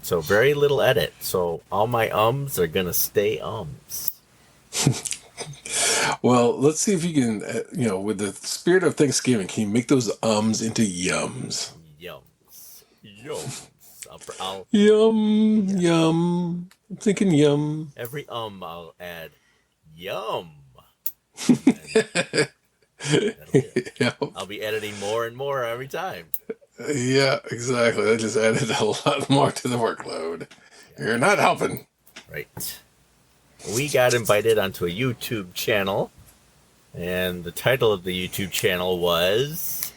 So very little edit. So all my ums are going to stay ums. Well, let's see if you can, with the spirit of Thanksgiving, can you make those ums into yums? Yums. Yums. I'll Yum, yeah. yum. I'm thinking yum. Every I'll add yum. That'll be it. Yep. I'll be editing more and more every time. Yeah, exactly. That just added a lot more to the workload. Yeah. You're not helping. Right. We got invited onto a YouTube channel, and the title of the YouTube channel was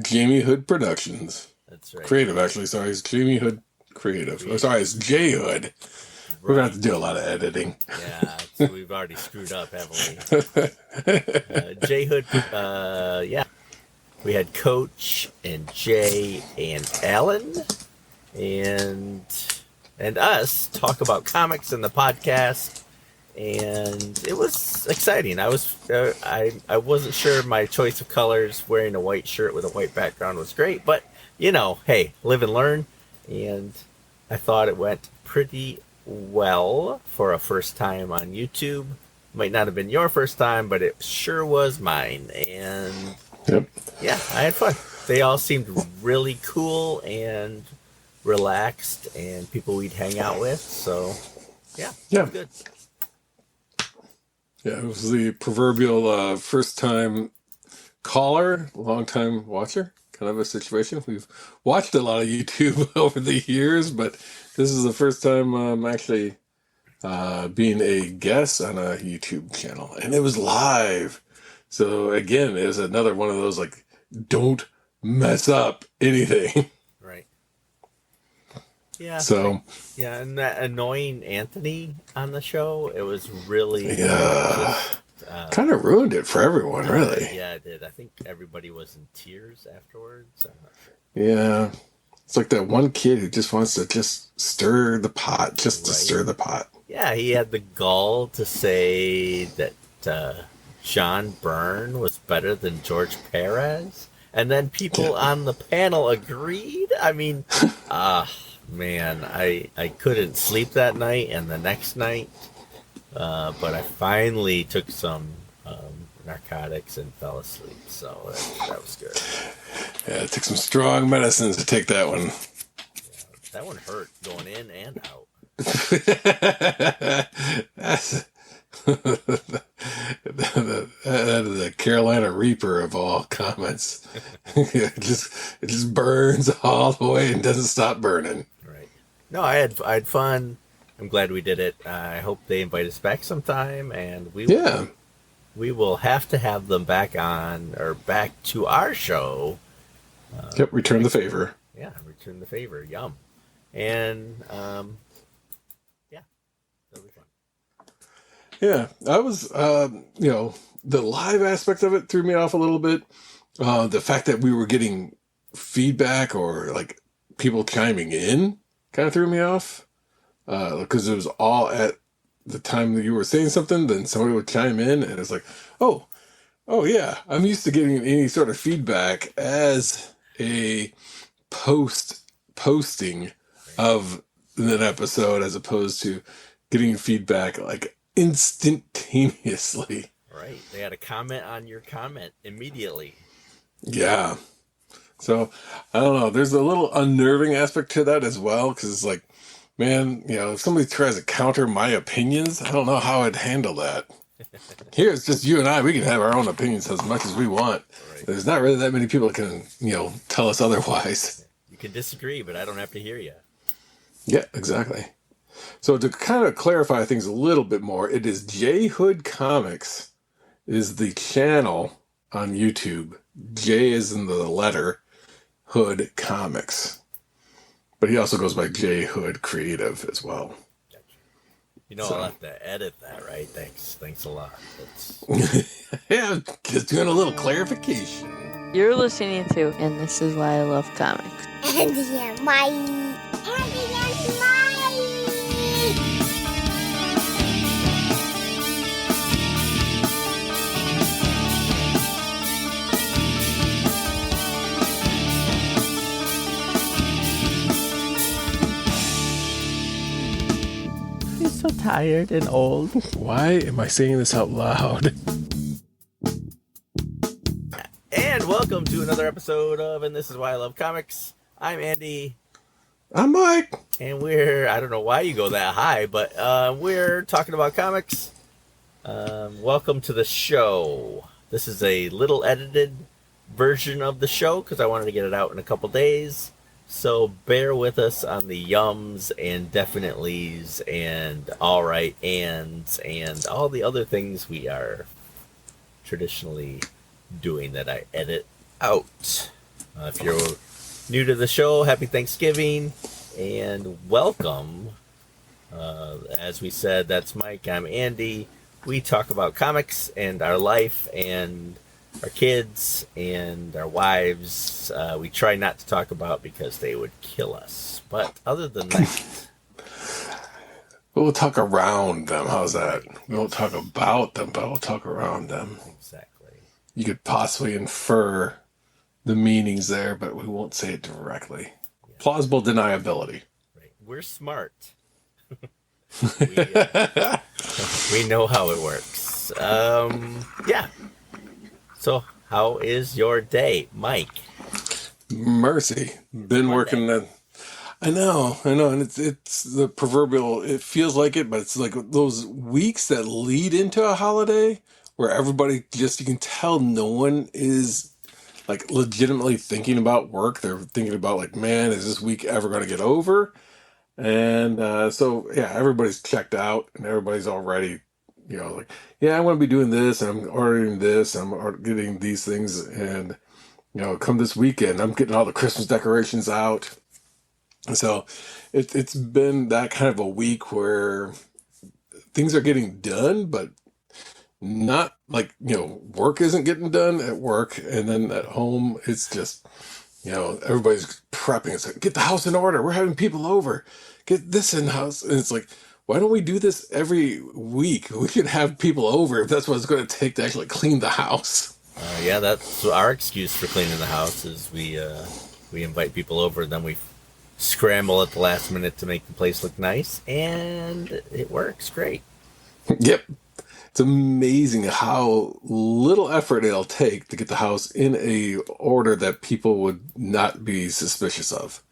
Jamie Hood Productions. That's right. Creative, actually. Sorry, it's Jamie Hood Creative. Oh, sorry, it's J Hood. Right. We're going to have to do a lot of editing. Yeah, so we've already screwed up, haven't we? J Hood, yeah. We had Coach and Jay and Alan and us talk about comics in the podcast, and it was exciting. I wasn't sure my choice of colors. Wearing a white shirt with a white background was great, but hey, live and learn. And I thought it went pretty well for a first time on YouTube. Might not have been your first time, but it sure was mine. And yep. Yeah, I had fun. They all seemed really cool and relaxed and people we'd hang out with. So, yeah, it was good. Yeah, it was the proverbial first-time caller, long-time watcher kind of a situation. We've watched a lot of YouTube over the years, but this is the first time I'm actually being a guest on a YouTube channel. And it was live. So, again, it was another one of those, like, don't mess up anything. Right. Yeah. So. Yeah, and that annoying Anthony on the show, it was really. Yeah. Kind of ruined it for everyone, really. Yeah, it did. I think everybody was in tears afterwards. I'm not sure. Yeah. It's like that one kid who just wants to just stir the pot, to stir the pot. Yeah, he had the gall to say that John Byrne was better than George Perez. And then people on the panel agreed. I mean, man, I couldn't sleep that night and the next night. But I finally took some narcotics and fell asleep. So that was good. Yeah, it took some strong medicines to take that one. Yeah, that one hurt going in and out. That is the Carolina Reaper of all comments. it just burns all the way and doesn't stop burning. Right. No, I had fun. I'm glad we did it. I hope they invite us back sometime, and we will have to have them back on or back to our show. Return the favor. Yeah, return the favor. Yum. And yeah, that'll be fun. Yeah, I was, the live aspect of it threw me off a little bit. The fact that we were getting feedback or like people chiming in kind of threw me off. Because it was all at the time that you were saying something, then somebody would chime in, and it's like, oh yeah, I'm used to getting any sort of feedback as a posting of an episode, as opposed to getting feedback like instantaneously. Right. They had a comment on your comment immediately. Yeah. So, I don't know. There's a little unnerving aspect to that as well, because it's like, man, if somebody tries to counter my opinions, I don't know how I'd handle that. Here, it's just you and I. We can have our own opinions as much as we want. Right. There's not really that many people that can, tell us otherwise. You can disagree, but I don't have to hear you. Yeah, exactly. So to kind of clarify things a little bit more, it is J Hood Comics is the channel on YouTube. J is in the letter, Hood Comics. But he also goes by J Hood Creative as well. Gotcha. I'll have to edit that, right? Thanks a lot. Yeah, just doing a little clarification. You're listening to And This Is Why I Love Comics. Andy and Mike. Andy and Mike. so tired and old. Why am I saying this out loud? And welcome to another episode of And This Is Why I Love Comics. I'm Andy. I'm Mike. And I don't know why you go that high, but we're talking about comics. Welcome to the show. This is a little edited version of the show because I wanted to get it out in a couple days. So bear with us on the yums and definitelys and all right ands and all the other things we are traditionally doing that I edit out. If you're new to the show, happy Thanksgiving and welcome. As we said, that's Mike, I'm Andy. We talk about comics and our life and our kids and our wives. We try not to talk about because they would kill us. But other than that, We'll talk around them. How's that? We won't talk about them, but we'll talk around them. exactly. You could possibly infer the meanings there, but we won't say it directly. Plausible deniability. Right. We're smart. we know how it works. Yeah. So, how is your day, Mike? Mercy. Been working the... I know, and it's the proverbial, it feels like it, but it's like those weeks that lead into a holiday where everybody just, you can tell no one is like legitimately thinking about work. They're thinking about like, man, is this week ever going to get over? And so, yeah, everybody's checked out and everybody's already, like, yeah, I want to be doing this, and I'm ordering this, and I'm getting these things, and, come this weekend, I'm getting all the Christmas decorations out. And so it's been that kind of a week where things are getting done, but not like, work isn't getting done at work. And then at home, it's just, everybody's prepping. It's like, get the house in order. We're having people over. Get this in the house. And it's like, why don't we do this every week? We could have people over if that's what it's going to take to actually clean the house. Yeah, that's our excuse for cleaning the house is we invite people over, and then we scramble at the last minute to make the place look nice, and it works great. Yep. It's amazing how little effort it'll take to get the house in a order that people would not be suspicious of.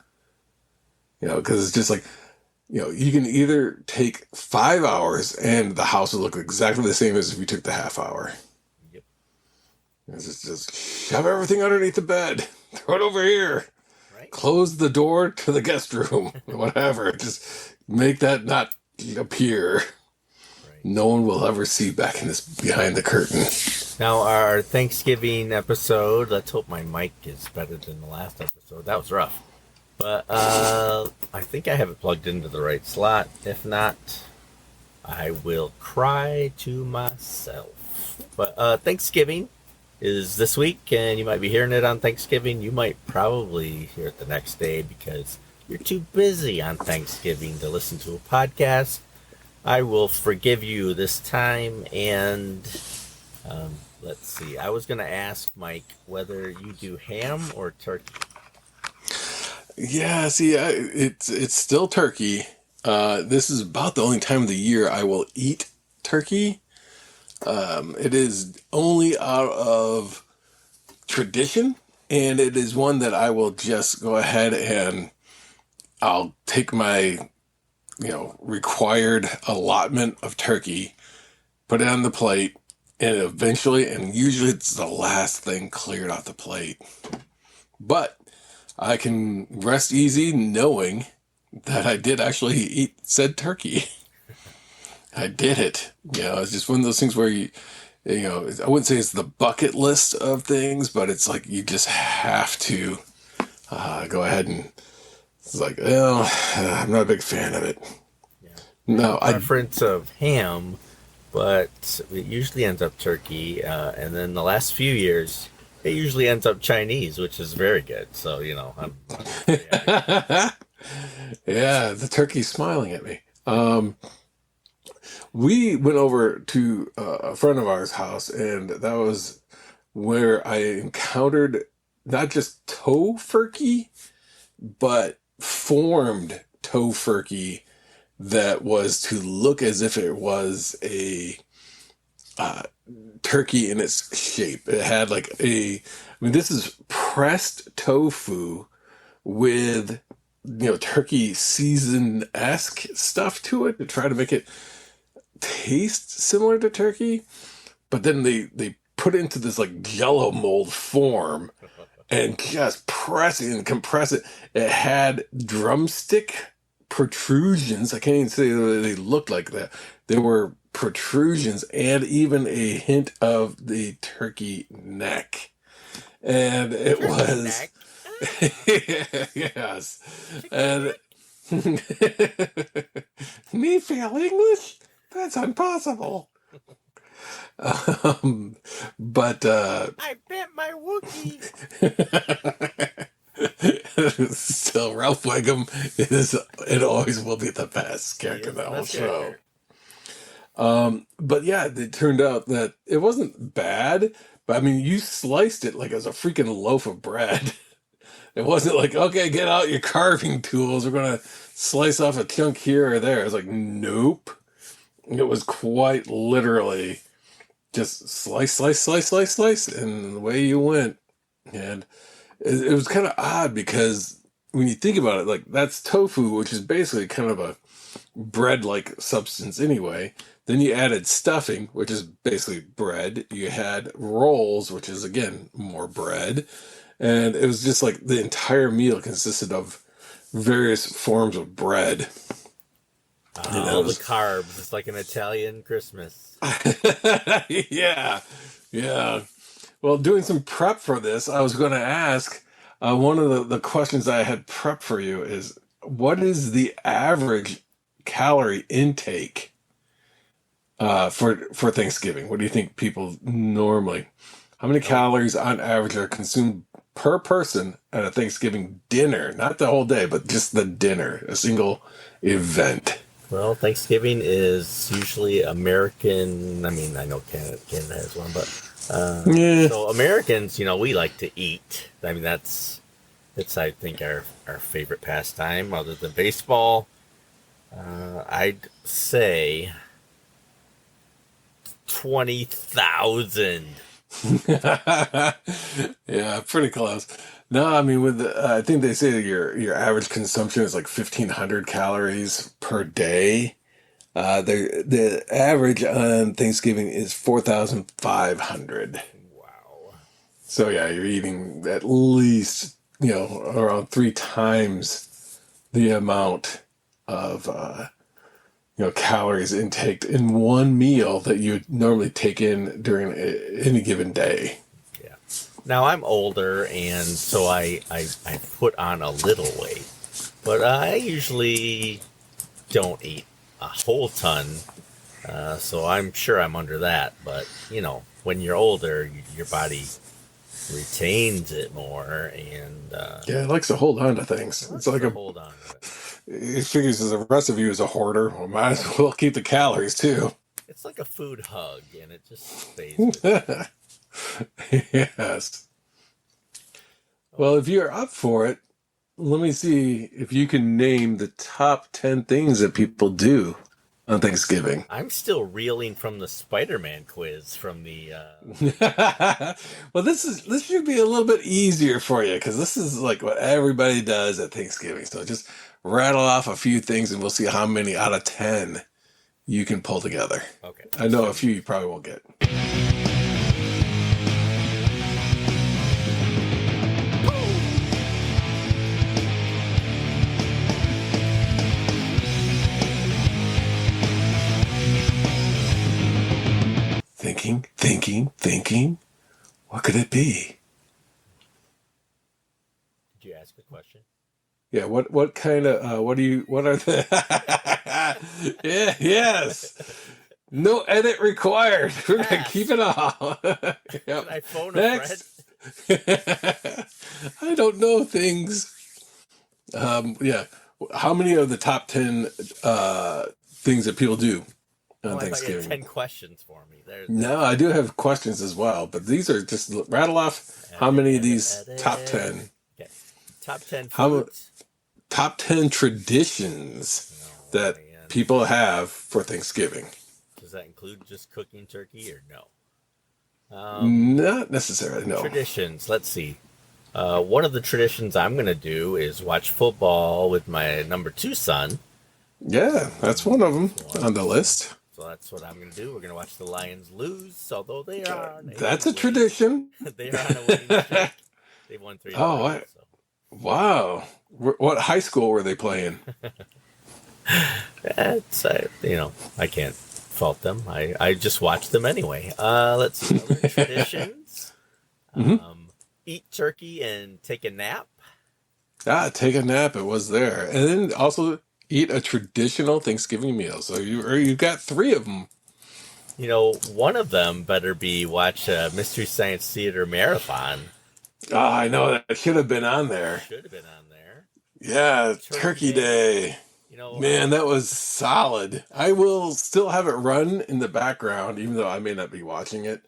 Because it's just like, you can either take 5 hours and the house will look exactly the same as if you took the half hour. Yep. It's just shove everything underneath the bed, throw it over here. Close the door to the guest room, whatever. Just make that not appear. Right. No one will ever see back in this behind the curtain. Now, our Thanksgiving episode, let's hope my mic is better than the last episode. That was rough. But I think I have it plugged into the right slot. If not, I will cry to myself. But Thanksgiving is this week, and you might be hearing it on Thanksgiving. You might probably hear it the next day because you're too busy on Thanksgiving to listen to a podcast. I will forgive you this time, and let's see. I was going to ask Mike whether you do ham or turkey. Yeah, see, it's still turkey. This is about the only time of the year I will eat turkey. It is only out of tradition, and it is one that I will just go ahead and I'll take my, required allotment of turkey, put it on the plate, and usually it's the last thing cleared off the plate. But I can rest easy knowing that I did actually eat said turkey. I did it. It's just one of those things where I wouldn't say it's the bucket list of things, but it's like you just have to go ahead and it's like, I'm not a big fan of it. Yeah. No, preference of ham, but it usually ends up turkey, and then the last few years it usually ends up Chinese, which is very good. So I'm yeah, the turkey's smiling at me. We went over to a friend of ours' house, and that was where I encountered not just tofurkey, but formed tofurkey that was to look as if it was a turkey in its shape. It had like this is pressed tofu with, turkey season-esque stuff to it to try to make it taste similar to turkey. But then they put it into this like jello mold form and just press it and compress it. It had drumstick protrusions. I can't even say that they looked like that. There were protrusions and even a hint of the turkey neck. And it was... Yes. And... Me fail English? That's impossible. But I bet my Wookiee. Still, Ralph Wiggum it always will be the best character in the whole show. But yeah, it turned out that it wasn't bad, but I mean, you sliced it like it was a freaking loaf of bread. It wasn't like, okay, get out your carving tools, we're gonna slice off a chunk here or there. It's like, nope. It was quite literally just slice, slice, slice, slice, slice, and away you went. And it was kind of odd because when you think about it, like that's tofu, which is basically kind of a bread-like substance anyway. Then you added stuffing, which is basically bread. You had rolls, which is again more bread. And it was just like the entire meal consisted of various forms of bread. All the carbs. It's like an Italian Christmas. Yeah. Well, doing some prep for this, I was going to ask, one of the questions I had prepped for you is, what is the average calorie intake for Thanksgiving? What do you think people normally, how many calories on average are consumed per person at a Thanksgiving dinner? Not the whole day, but just the dinner, a single event. Well, Thanksgiving is usually American. I mean, I know Canada has one, but so Americans, we like to eat. I mean, that's I think our favorite pastime, other than baseball. I'd say 20,000. Yeah, pretty close. No, I mean, I think they say that your average consumption is like 1,500 calories per day. The average on Thanksgiving is 4,500. Wow. So yeah, you're eating at least, around 3 times the amount of, calories intaked in one meal that you would normally take in during any given day. Yeah. Now I'm older, and so I put on a little weight, but I usually don't eat a whole ton, so I'm sure I'm under that. But when you're older, your body retains it more, and yeah, it likes to hold on to things. It's like hold on to it. It figures as the rest of you is a hoarder. Well, might as well keep the calories too. It's like a food hug, and it just stays with you. Yes. Well, if you're up for it, let me see if you can name the top 10 things that people do on Thanksgiving. I'm still reeling from the Spider-Man quiz from the. Well, this should be a little bit easier for you because this is like what everybody does at Thanksgiving. So just rattle off a few things, and we'll see how many out of 10 you can pull together. Okay. I know a few you probably won't get. Thinking. What could it be? Did you ask a question? Yeah, what kind of what are the Yeah, yes. No edit required. We're gonna keep it all. Yep. Can I phone Next. a friend? I don't know things. Yeah. How many of the top 10 things that people do on Thanksgiving? I thought you had 10 questions for me. No, I do have questions as well, but these are just rattle off how many of these top 10. Okay. Top 10 foods. Top 10 traditions that people have for Thanksgiving. Does that include just cooking turkey or no? Not necessarily, no. Traditions. Let's see. One of the traditions I'm going to do is watch football with my number 2 son. Yeah, that's one of them on the list. So that's what I'm going to do. We're going to watch the Lions lose, although they are. On That's a tradition. They are on a winning streak. They've won 3. Oh, what? So. Wow. What high school were they playing? It's, I can't fault them. I just watch them anyway. Let's see. Other traditions. Eat turkey and take a nap. Take a nap. It was there. And then also eat a traditional Thanksgiving meal. So you got 3 of them. One of them better be watch a Mystery Science Theater marathon. I know that should have been on there. Should have been on there. Yeah, Turkey Day. Man, that was solid. I will still have it run in the background, even though I may not be watching it.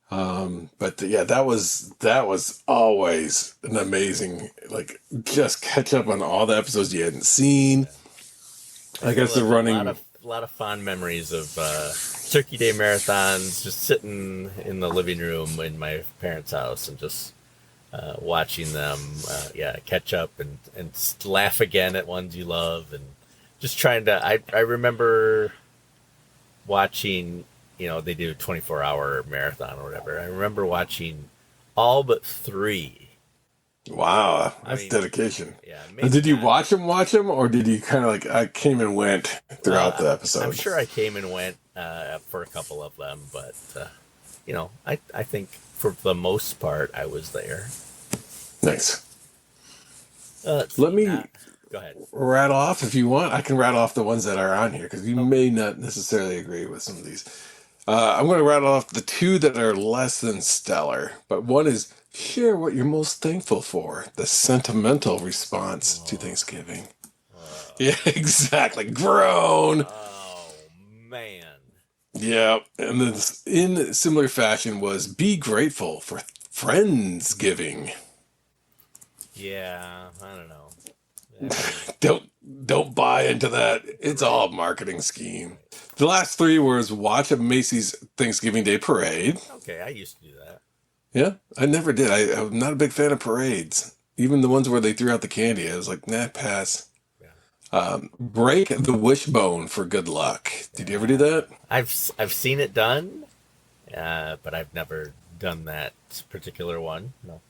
But yeah, that was always an amazing, just catch up on all the episodes you hadn't seen. I guess the running. A lot of fond memories of Turkey Day marathons, just sitting in the living room in my parents' house and just watching them, catch up and laugh again at ones you love, and just trying to. I remember watching. They do a 24-hour marathon or whatever. I remember watching all but 3. Wow, that's dedication. Yeah. Did you watch them, or did you kind of I came and went throughout the episodes? I'm sure I came and went for a couple of them, but I think for the most part I was there. Nice. Let me go ahead. Rattle off if you want. I can rattle off the ones that are on here because you may not necessarily agree with some of these. I'm going to rattle off the 2 that are less than stellar, but one is share what you're most thankful for. The sentimental response to Thanksgiving. Yeah, exactly. Grown. Oh, man. Yeah, and then in similar fashion was be grateful for Friendsgiving. Yeah, I don't know. Don't buy into that. It's all a marketing scheme. The last 3 was watch a Macy's Thanksgiving Day parade. Okay, I used to do that. Yeah, I never did. I'm not a big fan of parades. Even the ones where they threw out the candy, I was like, nah, pass. Yeah. Break the wishbone for good luck. Did you ever do that? I've seen it done, but I've never done that particular one. No.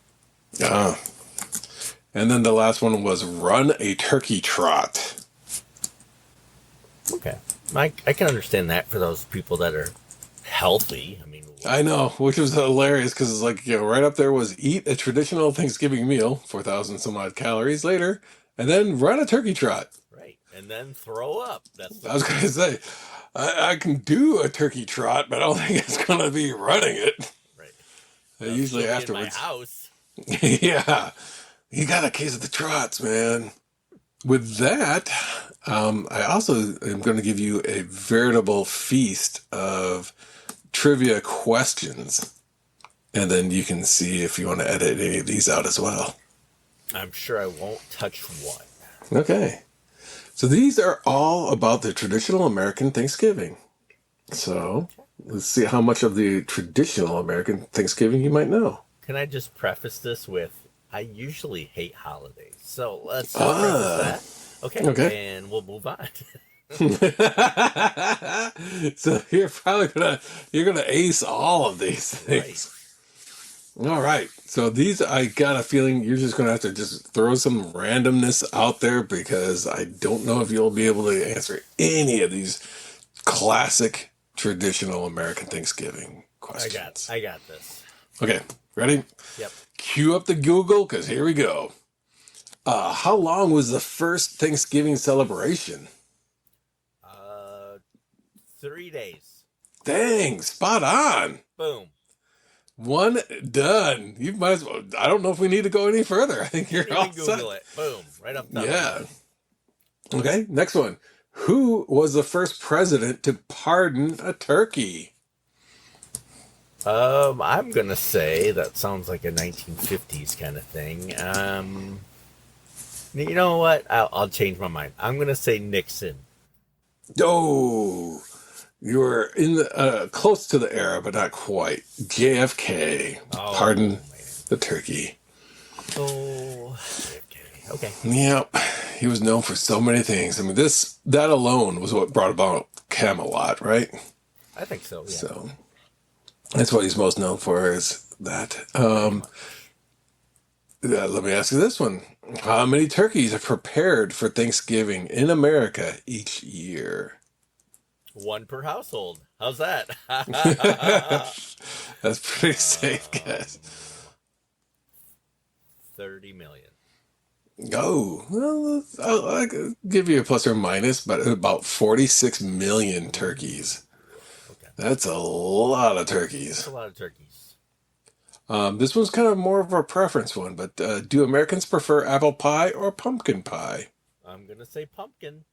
And then the last one was run a turkey trot. Okay. I can understand that for those people that are healthy. I know, which was hilarious because it's right up there was eat a traditional Thanksgiving meal, 4,000 some odd calories later, and then run a turkey trot. Right. And then throw up. I was going to say, I can do a turkey trot, but I don't think it's going to be running it. Right. Usually afterwards. In my house. Yeah. You got a case of the trots, man. With that, I also am going to give you a veritable feast of trivia questions. And then you can see if you want to edit any of these out as well. I'm sure I won't touch one. Okay. So these are all about the traditional American Thanksgiving. So let's see how much of the traditional American Thanksgiving you might know. Can I just preface this with, I usually hate holidays. So let's preface that. Okay. And we'll move on. So you're probably gonna ace all of these things. Right. All right. So these, I got a feeling you're just gonna have to just throw some randomness out there because I don't know if you'll be able to answer any of these classic traditional American Thanksgiving questions. I got this. Okay. Ready? Yep. Cue up the Google because here we go. How long was the first Thanksgiving celebration? 3 days. Dang, spot on. Boom. One done. You might as well. I don't know if we need to go any further. I think you're all set. Google it. Boom. Right up top. Yeah. Okay, next one. Who was the first president to pardon a turkey? I'm gonna say that sounds like a 1950s kind of thing. You know what? I'll change my mind. I'm gonna say Nixon. Oh, you were in the close to the era, but not quite. JFK. Oh, Pardon man. the turkey. Oh, okay. Yep, he was known for so many things. I mean, that alone was what brought about Camelot, right? I think so. Yeah. So that's what he's most known for is that. Let me ask you this one: how many turkeys are prepared for Thanksgiving in America each year? One per household. How's that? That's pretty safe guess. 30 million. Oh, well, I'll give you a plus or minus, but about 46 million turkeys. Okay. That's a lot of That's turkeys. a lot of turkeys. This one's kind of more of a preference one, but do Americans prefer apple pie or pumpkin pie? I'm going to say pumpkin.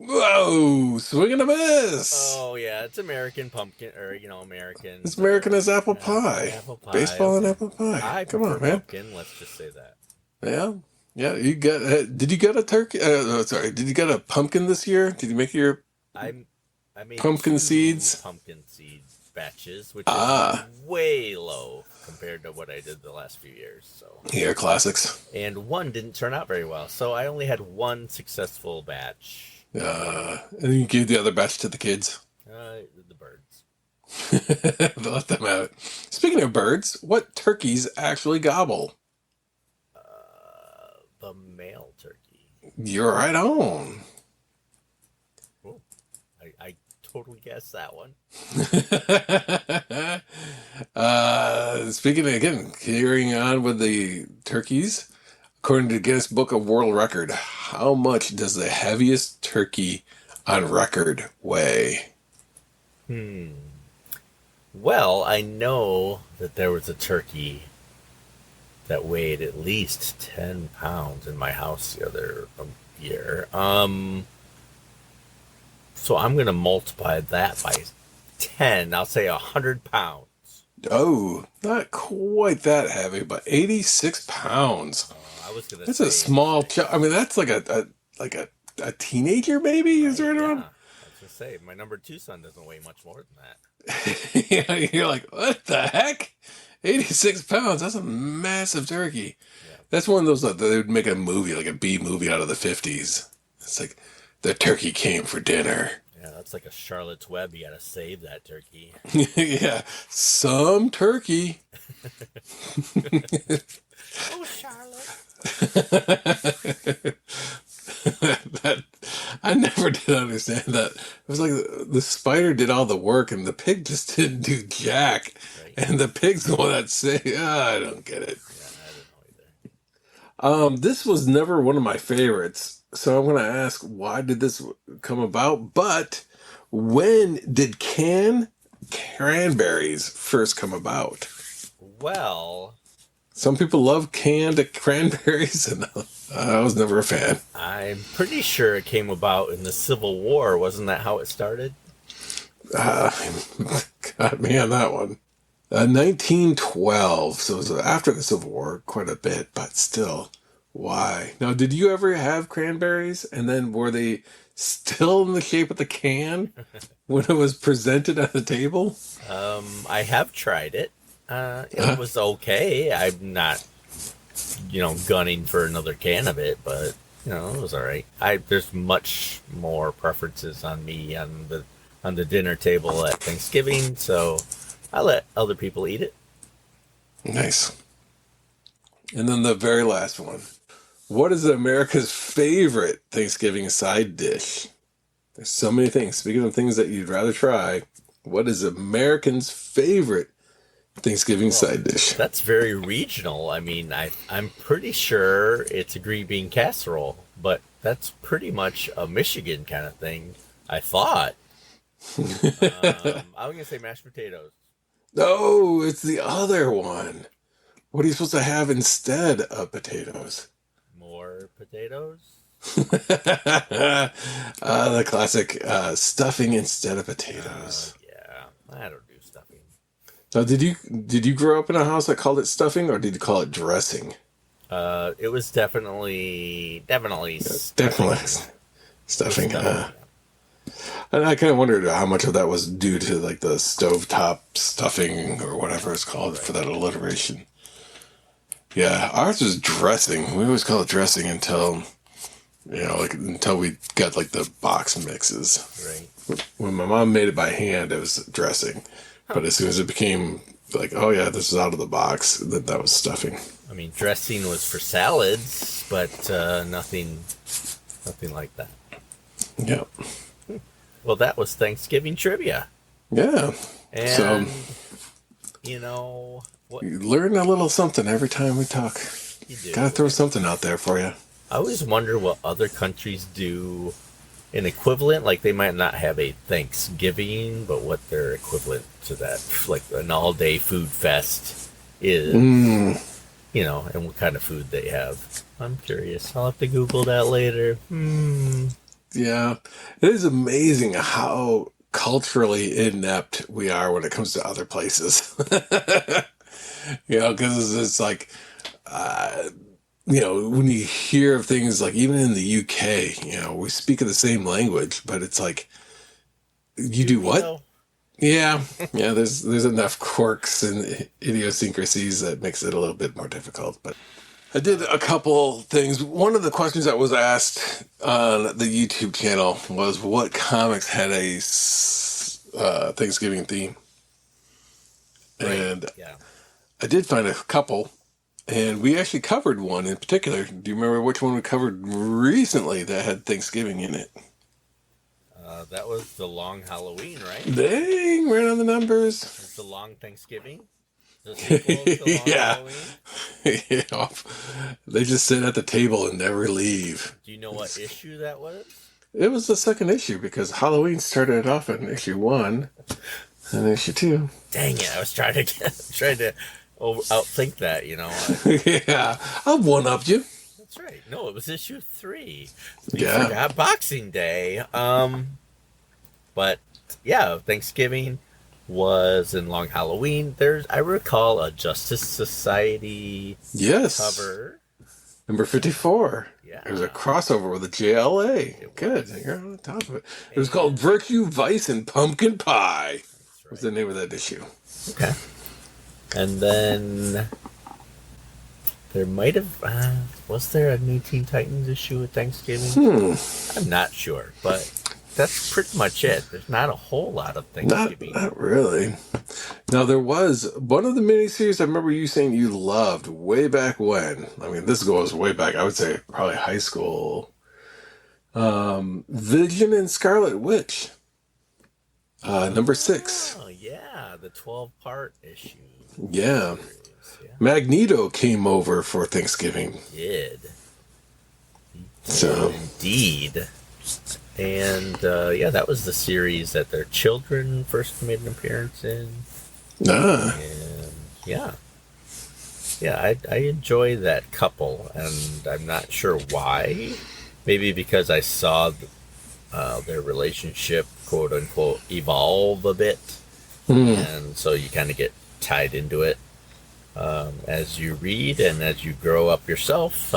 Whoa, swing and a miss. Oh, yeah. It's American pumpkin, or, American. It's American as apple pie. Apple pie. Baseball and okay. apple pie. I Come prefer on, man. pumpkin. Let's just say that. Yeah. Yeah, you got. Did you get a turkey? Sorry, did you get a pumpkin this year? Did you make your I made pumpkin 2 seeds? pumpkin seed batches, which Ah. is way low compared to what I did the last few years. So, Yeah, classics. and one didn't turn out very well, so I only had one successful batch. And then you gave the other batch to the kids. The birds. Let them have it. Speaking of birds, what turkeys actually gobble? The male turkey. You're right on. Oh, I totally guessed that one. Speaking of, again, carrying on with the turkeys, according to the Guinness Book of World Record, how much does the heaviest turkey on record weigh? Well, I know that there was a turkey that weighed at least 10 pounds in my house the other year. So I'm going to multiply that by 10. I'll say 100 pounds. Oh, not quite that heavy, but 86 pounds. I was going to That's say... a small I mean, that's like a teenager, maybe? Is right yeah, around? I was going to say, my number 2 son doesn't weigh much more than that. Yeah, you're like, what the heck? 86 pounds. That's a massive turkey. Yeah. That's one of those that they would make a movie, like a B movie out of the 50s. It's like, the turkey came for dinner. Yeah, that's like a Charlotte's Web. You got to save that turkey. Yeah, some turkey. Oh, Charlotte. I never did understand that. It was like the spider did all the work and the pig just didn't do jack. Right. And the pig's the one that say, I don't get it. Yeah, I don't know either. This was never one of my favorites. So I'm going to ask, why did this come about? But when did canned cranberries first come about? Well, Some people love canned cranberries, and I was never a fan. I'm pretty sure it came about in the Civil War. Wasn't that how it started? Got me on that one. 1912, so it was after the Civil War, quite a bit, but still, why? Now, did you ever have cranberries, and then were they still in the shape of the can when it was presented at the table? I have tried it. It was okay. I'm not, gunning for another can of it, but it was all right. There's much more preferences on me on the dinner table at Thanksgiving, so I let other people eat it. Nice. And then the very last one. What is America's favorite Thanksgiving side dish? There's so many things. Speaking of things that you'd rather try, what is Americans' favorite Thanksgiving side dish? That's very regional. I mean, I'm pretty sure it's a green bean casserole, but that's pretty much a Michigan kind of thing, I thought. I'm going to say mashed potatoes. No, it's the other one. What are you supposed to have instead of potatoes? More potatoes? The classic stuffing instead of potatoes. Yeah, I don't do stuffing. Now, did you grow up in a house that called it stuffing, or did you call it dressing? It was definitely Definitely stuffing. And I kind of wondered how much of that was due to like the stovetop stuffing or whatever it's called for that alliteration. Yeah, ours was dressing. We always call it dressing until, like until we got like the box mixes. Right. When my mom made it by hand, it was dressing. But as soon as it became like, oh yeah, this is out of the box, that was stuffing. I mean, dressing was for salads, but nothing like that. Yeah. Well, that was Thanksgiving trivia. Yeah. And, what You learn a little something every time we talk. you do. Gotta throw something out there for you. I always wonder what other countries do an equivalent. Like, they might not have a Thanksgiving, but what their equivalent to that, like an all-day food fest is, and what kind of food they have. I'm curious. I'll have to Google that later. Yeah. It is amazing how culturally inept we are when it comes to other places. Because it's like, when you hear of things like even in the UK, we speak of the same language, but it's like, you do what? Yeah. Yeah. There's enough quirks and idiosyncrasies that makes it a little bit more difficult, but I did a couple things. One of the questions that was asked on the YouTube channel was what comics had a Thanksgiving theme. Right. And Yeah. I did find a couple, and we actually covered one in particular. Do you remember which one we covered recently that had Thanksgiving in it? That was the Long Halloween, right? Dang, right on the numbers. It's the Long Thanksgiving. The sequel to Long Yeah. Halloween. Yeah. They just sit at the table and never leave. Do you know what issue that was? It was the second issue because Halloween started off in issue 1 and issue 2. Dang it! I was trying to outthink that. Yeah, I've one-upped you. That's right. No, it was issue 3. Yeah. Forgot Boxing Day. But yeah, Thanksgiving was in Long Halloween. I recall a Justice Society Yes. cover. Number 54. Yeah. It was a crossover with the JLA. Good. You're on the top of it. It was called Virtue, Vice, and Pumpkin Pie. That's Was the name of that issue. Okay. And then there might have was there a New Teen Titans issue at Thanksgiving? I'm not sure, but that's pretty much it. There's not a whole lot of Thanksgiving. Not really. Now, there was one of the miniseries I remember you saying you loved way back when. I mean, this goes way back. I would say probably high school. Vision and Scarlet Witch. Number 6. Oh yeah, the 12-part issue. Yeah. Yeah, Magneto came over for Thanksgiving. he did. So, Indeed. And that was the series that their children first made an appearance in. And yeah, I enjoy that couple, and I'm not sure why. Maybe because I saw their relationship, quote unquote, evolve a bit, and so you kind of get tied into it as you read and as you grow up yourself.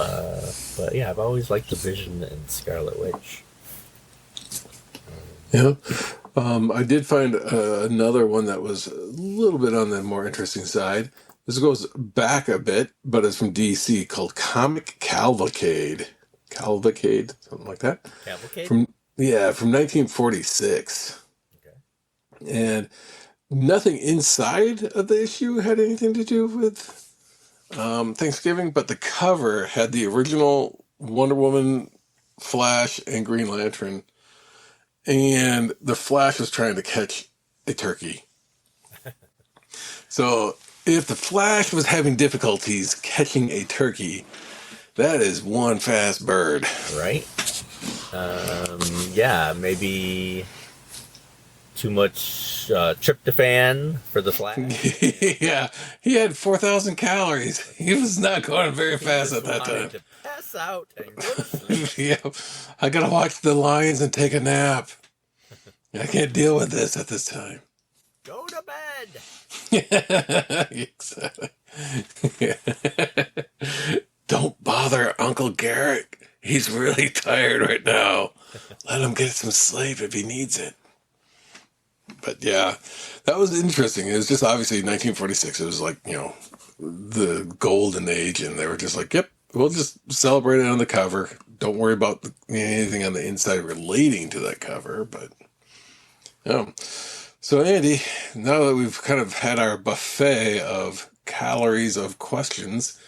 But yeah, I've always liked the Vision and Scarlet Witch. yeah. I did find another one that was a little bit on the more interesting side. This goes back a bit, but it's from DC, called Comic Cavalcade. Cavalcade, something like that. Cavalcade? From 1946. Okay. And nothing inside of the issue had anything to do with Thanksgiving, but the cover had the original Wonder Woman, Flash, and Green Lantern. And the Flash was trying to catch a turkey. So if the Flash was having difficulties catching a turkey, that is one fast bird. Right? Yeah, maybe too much tryptophan for the Flash. Yeah, he had 4,000 calories. He was not going very fast at that time. Wanted to pass out and go to sleep. Yeah, I gotta watch the Lions and take a nap. I can't deal with this at this time. Go to bed. Exactly. Don't bother Uncle Garrett. He's really tired right now. Let him get some sleep if he needs it. But yeah, that was interesting. It was just obviously 1946. It was like, the golden age, and they were just like, yep, we'll just celebrate it on the cover. Don't worry about anything on the inside relating to that cover. But, so Andy, now that we've kind of had our buffet of calories of questions,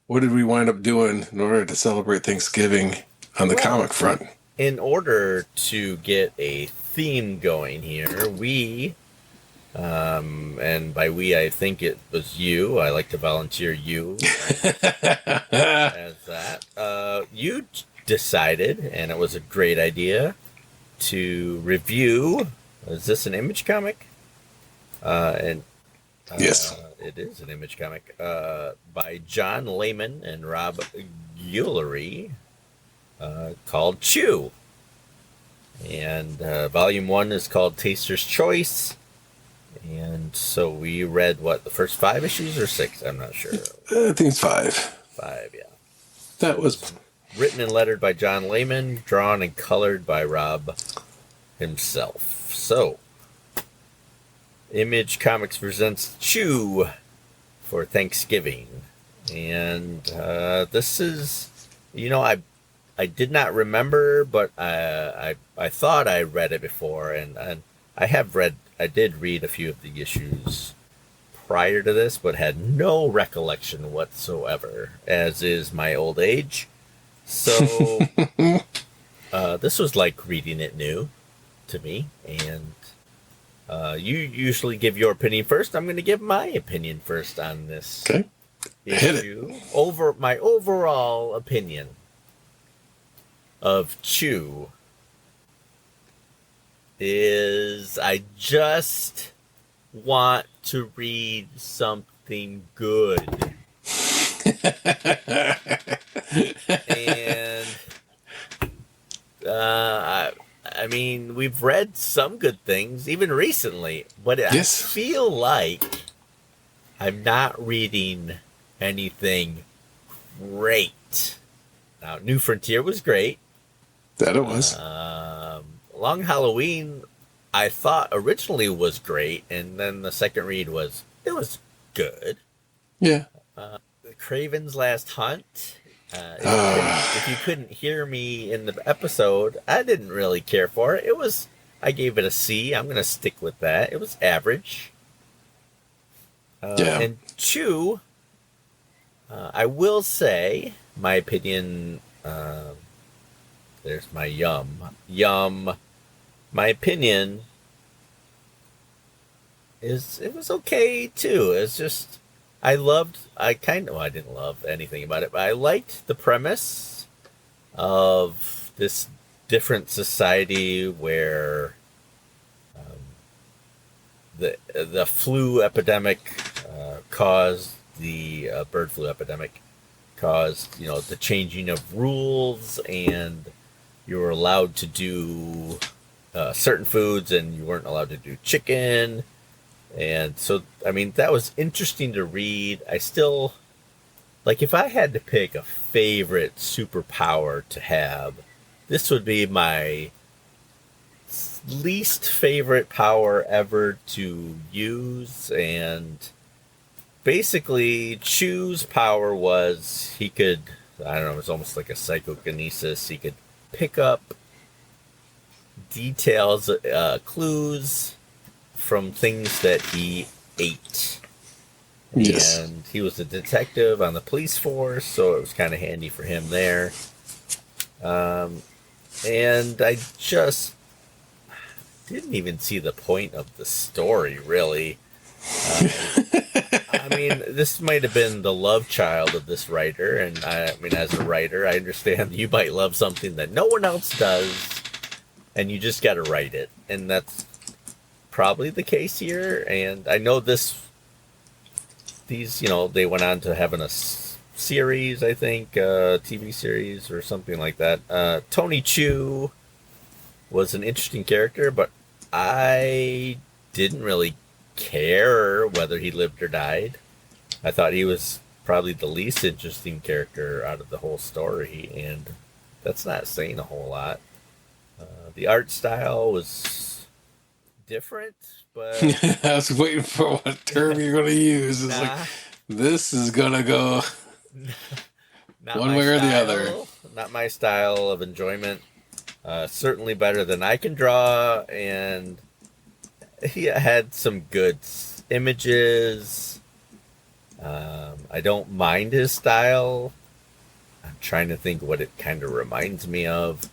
what did we wind up doing in order to celebrate Thanksgiving on the comic front? In order to get a theme going here, we, and by we I think it was you, I like to volunteer you as that, you decided, and it was a great idea, to review, is this an Image comic? Yes. It is an Image comic by John Layman and Rob Guillory, called Chew. And volume 1 is called Taster's Choice. And so we read, the first 5 issues or 6? I'm not sure. I think it's 5. 5, yeah. That was written and lettered by John Layman, drawn and colored by Rob himself. So, Image Comics presents Chew for Thanksgiving. And this is, I did not remember, but I thought I read it before, and I did read a few of the issues prior to this, but had no recollection whatsoever, as is my old age. So this was like reading it new to me, and you usually give your opinion first. I'm going to give my opinion first on this issue. Over my overall opinion of Chew is I just want to read something good. And I mean, we've read some good things even recently, but I feel like I'm not reading anything great. Now, New Frontier was great. That it was. Long Halloween, I thought originally was great, and then the second read was good. Yeah. Craven's Last Hunt. If you couldn't hear me in the episode, I didn't really care for it. I gave it a C. I'm going to stick with that. It was average. And Chew, I will say, my opinion, there's my yum. My opinion it was okay too. It's just, I didn't love anything about it, but I liked the premise of this different society where the flu epidemic caused the bird flu epidemic caused, the changing of rules, and you were allowed to do certain foods and you weren't allowed to do chicken. And so, I mean, that was interesting to read. I still, if I had to pick a favorite superpower to have, this would be my least favorite power ever to use. And basically, Chew's power was he could, I don't know, it was almost like a psychokinesis. He could pick up details, clues from things that he ate. Yes. And he was a detective on the police force, so it was kind of handy for him there. And I just didn't even see the point of the story, really. I mean, this might have been the love child of this writer, and I mean, as a writer, I understand you might love something that no one else does, and you just got to write it, and that's probably the case here. And I know these, they went on to having a series, I think, TV series or something like that. Tony Chew was an interesting character, but I didn't really care whether he lived or died. I thought he was probably the least interesting character out of the whole story, and that's not saying a whole lot. The art style different, but I was waiting for what term you're going to use. It's like, nah, this is going to go not one my way or the other. style. Not my style of enjoyment. Certainly better than I can draw, and he had some good images. I don't mind his style. I'm trying to think what it kind of reminds me of,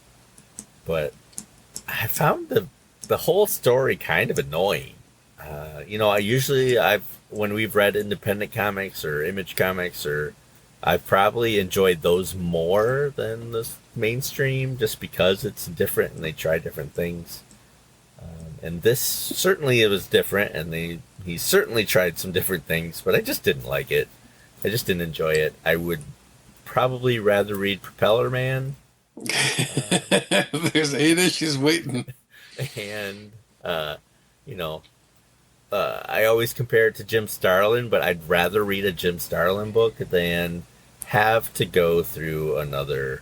but I found the whole story kind of annoying. I've when we've read independent comics or Image comics, or I've probably enjoyed those more than the mainstream, just because it's different and they try different things. And this certainly, it was different, and he certainly tried some different things, but I just didn't like it. I just didn't enjoy it. I would probably rather read Propeller Man. There's 8 issues waiting. And I always compare it to Jim Starlin, but I'd rather read a Jim Starlin book than have to go through another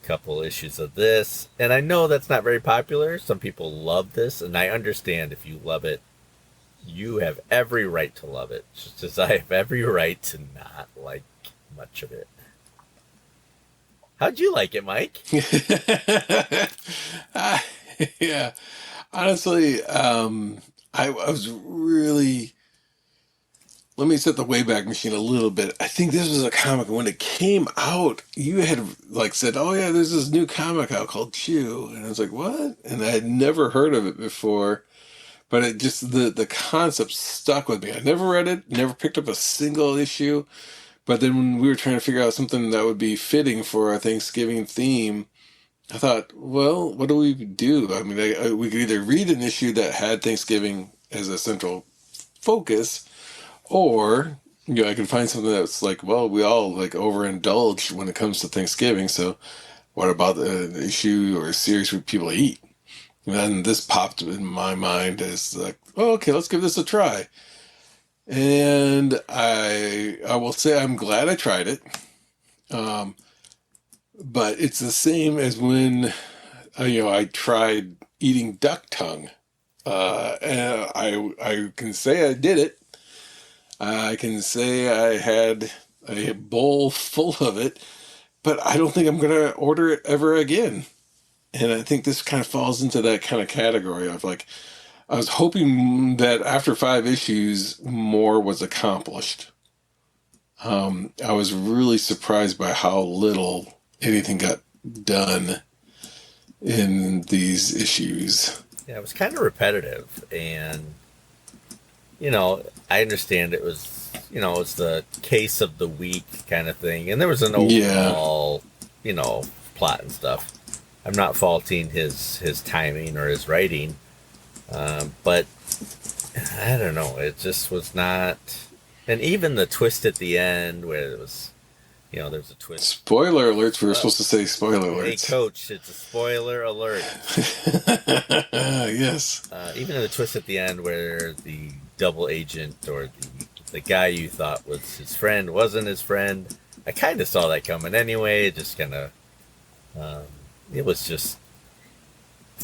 couple issues of this. And I know that's not very popular. Some people love this, and I understand if you love it. You have every right to love it, just as I have every right to not like much of it. How'd you like it, Mike? Yeah. Honestly, I was really. Let me set the Wayback Machine a little bit. I think this was a comic when it came out. You had said, "Oh yeah, there's this new comic out called Chew," and I was like, "What?" And I had never heard of it before, but it just the concept stuck with me. I never read it, never picked up a single issue, but then when we were trying to figure out something that would be fitting for our Thanksgiving theme, I thought, well, what do we do? I mean, we could either read an issue that had Thanksgiving as a central focus, or I could find something that's like, well, we all overindulge when it comes to Thanksgiving. So, what about an issue or a series where people eat? And then this popped in my mind as like, oh, okay, let's give this a try. And I will say I'm glad I tried it. But it's the same as when, I tried eating duck tongue. And I can say I did it. I can say I had a bowl full of it, but I don't think I'm going to order it ever again. And I think this kind of falls into that kind of category of I was hoping that after 5 issues, more was accomplished. I was really surprised by how little anything got done in these issues. Yeah, it was kind of repetitive, and I understand it was it's the case of the week kind of thing, and there was an overall plot and stuff. I'm not faulting his timing or his writing, but I don't know, it just was not. And even the twist at the end where it was there's a twist. Spoiler alerts. We were supposed to say spoiler alerts. Hey, Coach, it's a spoiler alert. Yes. Even the twist at the end where the double agent or the guy you thought was his friend wasn't his friend. I kind of saw that coming anyway. It just kind of, it was just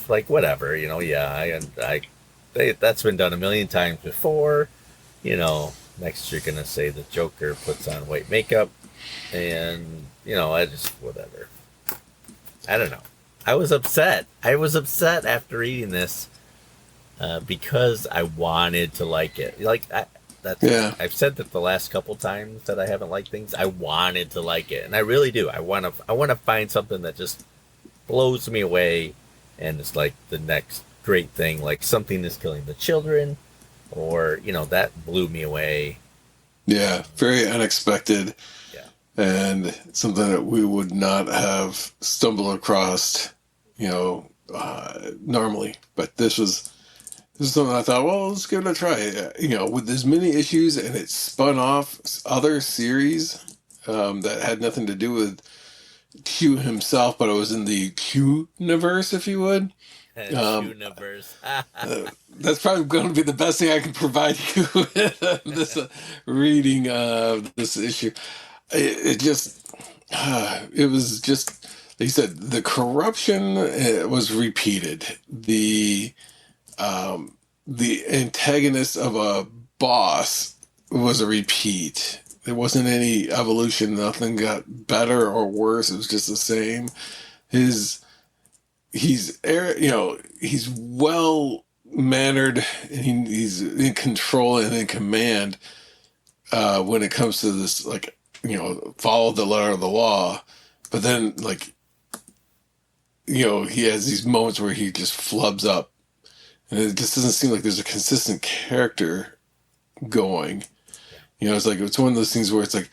like whatever, Yeah, that's been done a million times before. Next you're gonna say the Joker puts on white makeup. And, I just, whatever. I don't know. I was upset. After reading this because I wanted to like it. I've said that the last couple times that I haven't liked things. I wanted to like it, and I really do. I want to find something that just blows me away, and it's like the next great thing, like Something is Killing the Children, or that blew me away. Yeah, very unexpected. And something that we would not have stumbled across, normally. But this is something I thought, well, let's give it a try. With as many issues, and it spun off other series that had nothing to do with Q himself, but it was in the Q-universe, if you would. Universe. That's probably going to be the best thing I can provide you with this reading of this issue. It was just, they said the corruption was repeated. The the antagonist of a boss was a repeat. There wasn't any evolution. Nothing got better or worse. It was just the same. He's well mannered, and he's in control and in command when it comes to this, like, follow the letter of the law. But then, like, he has these moments where he just flubs up, and it just doesn't seem like there's a consistent character going. It's one of those things where it's like,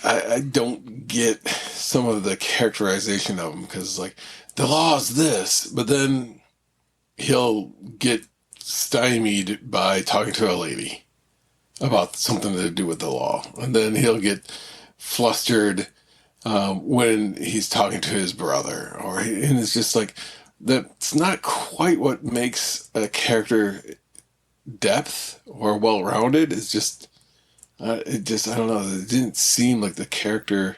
I don't get some of the characterization of him, because, like, the law is this, but then he'll get stymied by talking to a lady about something to do with the law, and then he'll get flustered when he's talking to his brother, and it's just like, that's not quite what makes a character depth or well-rounded. It's just, I don't know. It didn't seem like the character,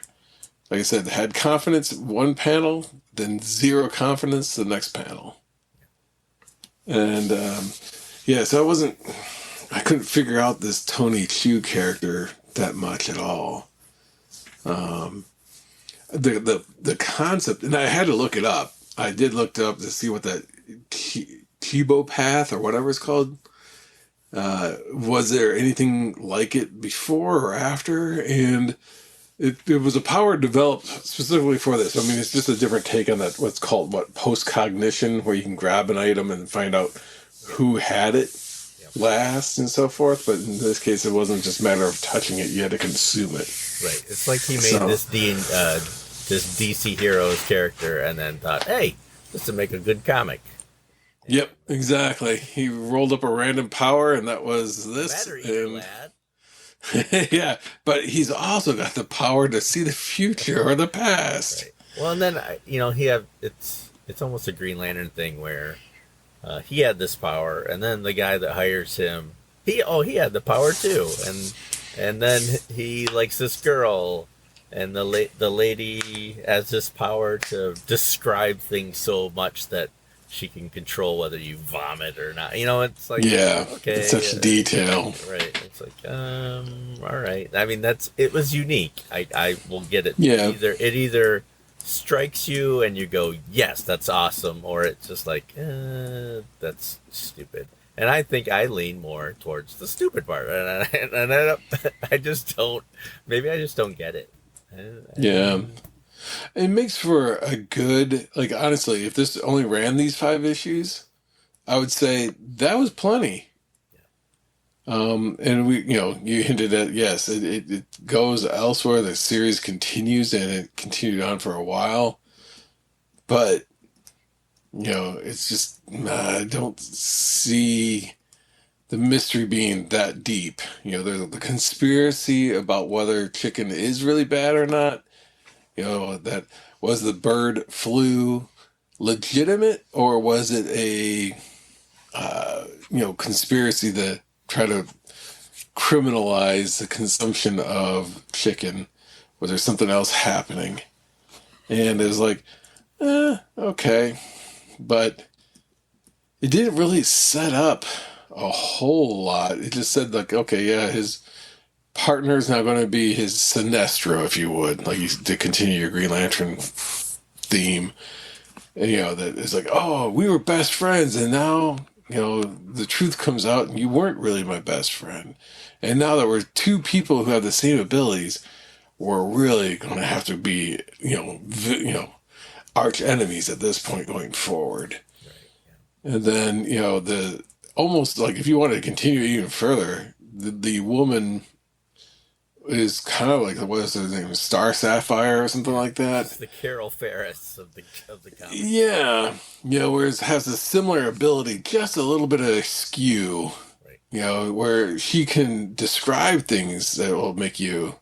like I said, had confidence one panel, then zero confidence the next panel. And, so I couldn't figure out this Tony Chu character that much at all. The concept, and I had to look it up. I did look it up to see what that Chibo path or whatever it's called. Was there anything like it before or after? And it was a power developed specifically for this. I mean, it's just a different take on that, what's called post-cognition, where you can grab an item and find out who had it last and so forth. But in this case, it wasn't just a matter of touching it. You had to consume it. Right. It's like he made this DC Heroes character and then thought, hey, this would make a good comic. Yep, exactly. He rolled up a random power, and that was this. Yeah, but he's also got the power to see the future or the past. Right. Well, and then it's almost a Green Lantern thing where he had this power, and then the guy that hires him, he had the power too, and then he likes this girl, and the lady has this power to describe things so much that she can control whether you vomit or not. It's like, okay, it's such detail. Right. It's like, all right. I mean, it was unique. I will get it. Yeah. It either strikes you and you go, yes, that's awesome, or it's just like, that's stupid. And I think I lean more towards the stupid part, and I just don't. Maybe I just don't get it. Yeah. It makes for a good, like, honestly, if this only ran these 5 issues, I would say that was plenty. And you hinted at, yes, it goes elsewhere. The series continues, and it continued on for a while. But, it's just, I don't see the mystery being that deep. There's the conspiracy about whether chicken is really bad or not. That was the bird flu legitimate, or was it a conspiracy to try to criminalize the consumption of chicken? Was there something else happening? And it was like, okay, but it didn't really set up a whole lot. It just said, like, okay, yeah, his partner is now going to be his Sinestro, if you would, like, to continue your Green Lantern theme. And, that it's like, oh, we were best friends, and now, the truth comes out, and you weren't really my best friend. And now that we're 2 people who have the same abilities, we're really going to have to be, arch enemies at this point going forward. Right, yeah. And then, almost like, if you want to continue even further, the woman is kind of like, what is her name, Star Sapphire or something like that. It's the Carol Ferris of the comic. Yeah, whereas has a similar ability, just a little bit of askew. Right. Where she can describe things that will make you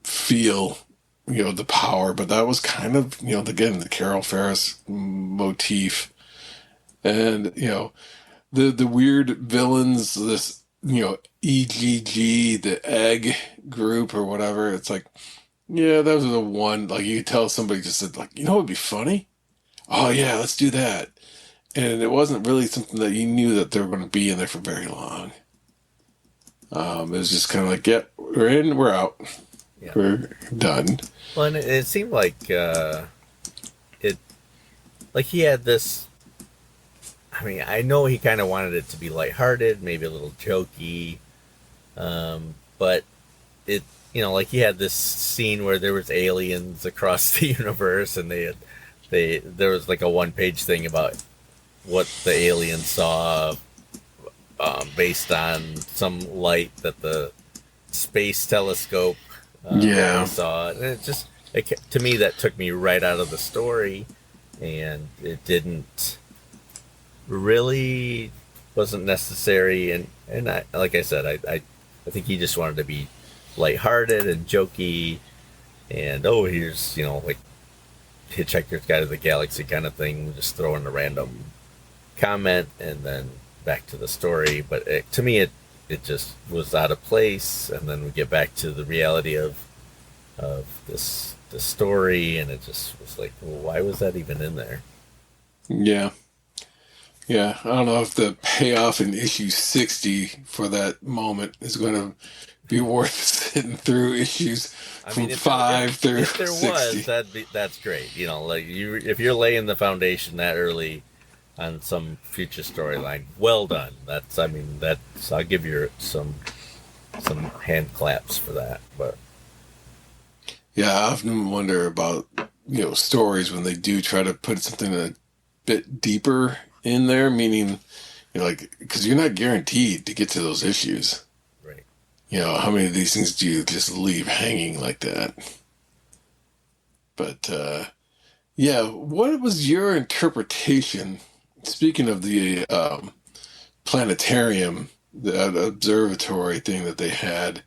feel, the power. But that was kind of, again, the Carol Ferris motif, and the weird villains. This. EGG, the egg group or whatever. It's like, yeah, that was the one, like, you could tell somebody just said, like, what would be funny? Oh, yeah, let's do that. and it wasn't really something that you knew that they were going to be in there for very long. It was just kind of like, yep, we're in, we're out, Yeah. we're done. Well, and it seemed like like he had this. I mean, I know he kind of wanted it to be lighthearted, maybe a little jokey, but it, like he had this scene where there was aliens across the universe, and there was like a one-page thing about what the aliens saw, based on some light that the space telescope saw, and to me that took me right out of the story, and it didn't really wasn't necessary, and I, like I said, I think he just wanted to be lighthearted and jokey, and here's like Hitchhiker's Guide to the Galaxy kind of thing, just throw in a random comment and then back to the story. But to me it just was out of place, and then we get back to the reality of this story, and it just was like, well, why was that even in there? Yeah, I don't know if the payoff in issue 60 for that moment is going to be worth sitting through issues from 5 through if there 60. was, that's great. Like if you're laying the foundation that early on some future storyline, well done. I'll give you some hand claps for that. But yeah, I often wonder about stories when they do try to put something a bit deeper in there, meaning because you're not guaranteed to get to those issues. Right. How many of these things do you just leave hanging like that? But yeah, what was your interpretation? Speaking of the planetarium, the observatory thing that they had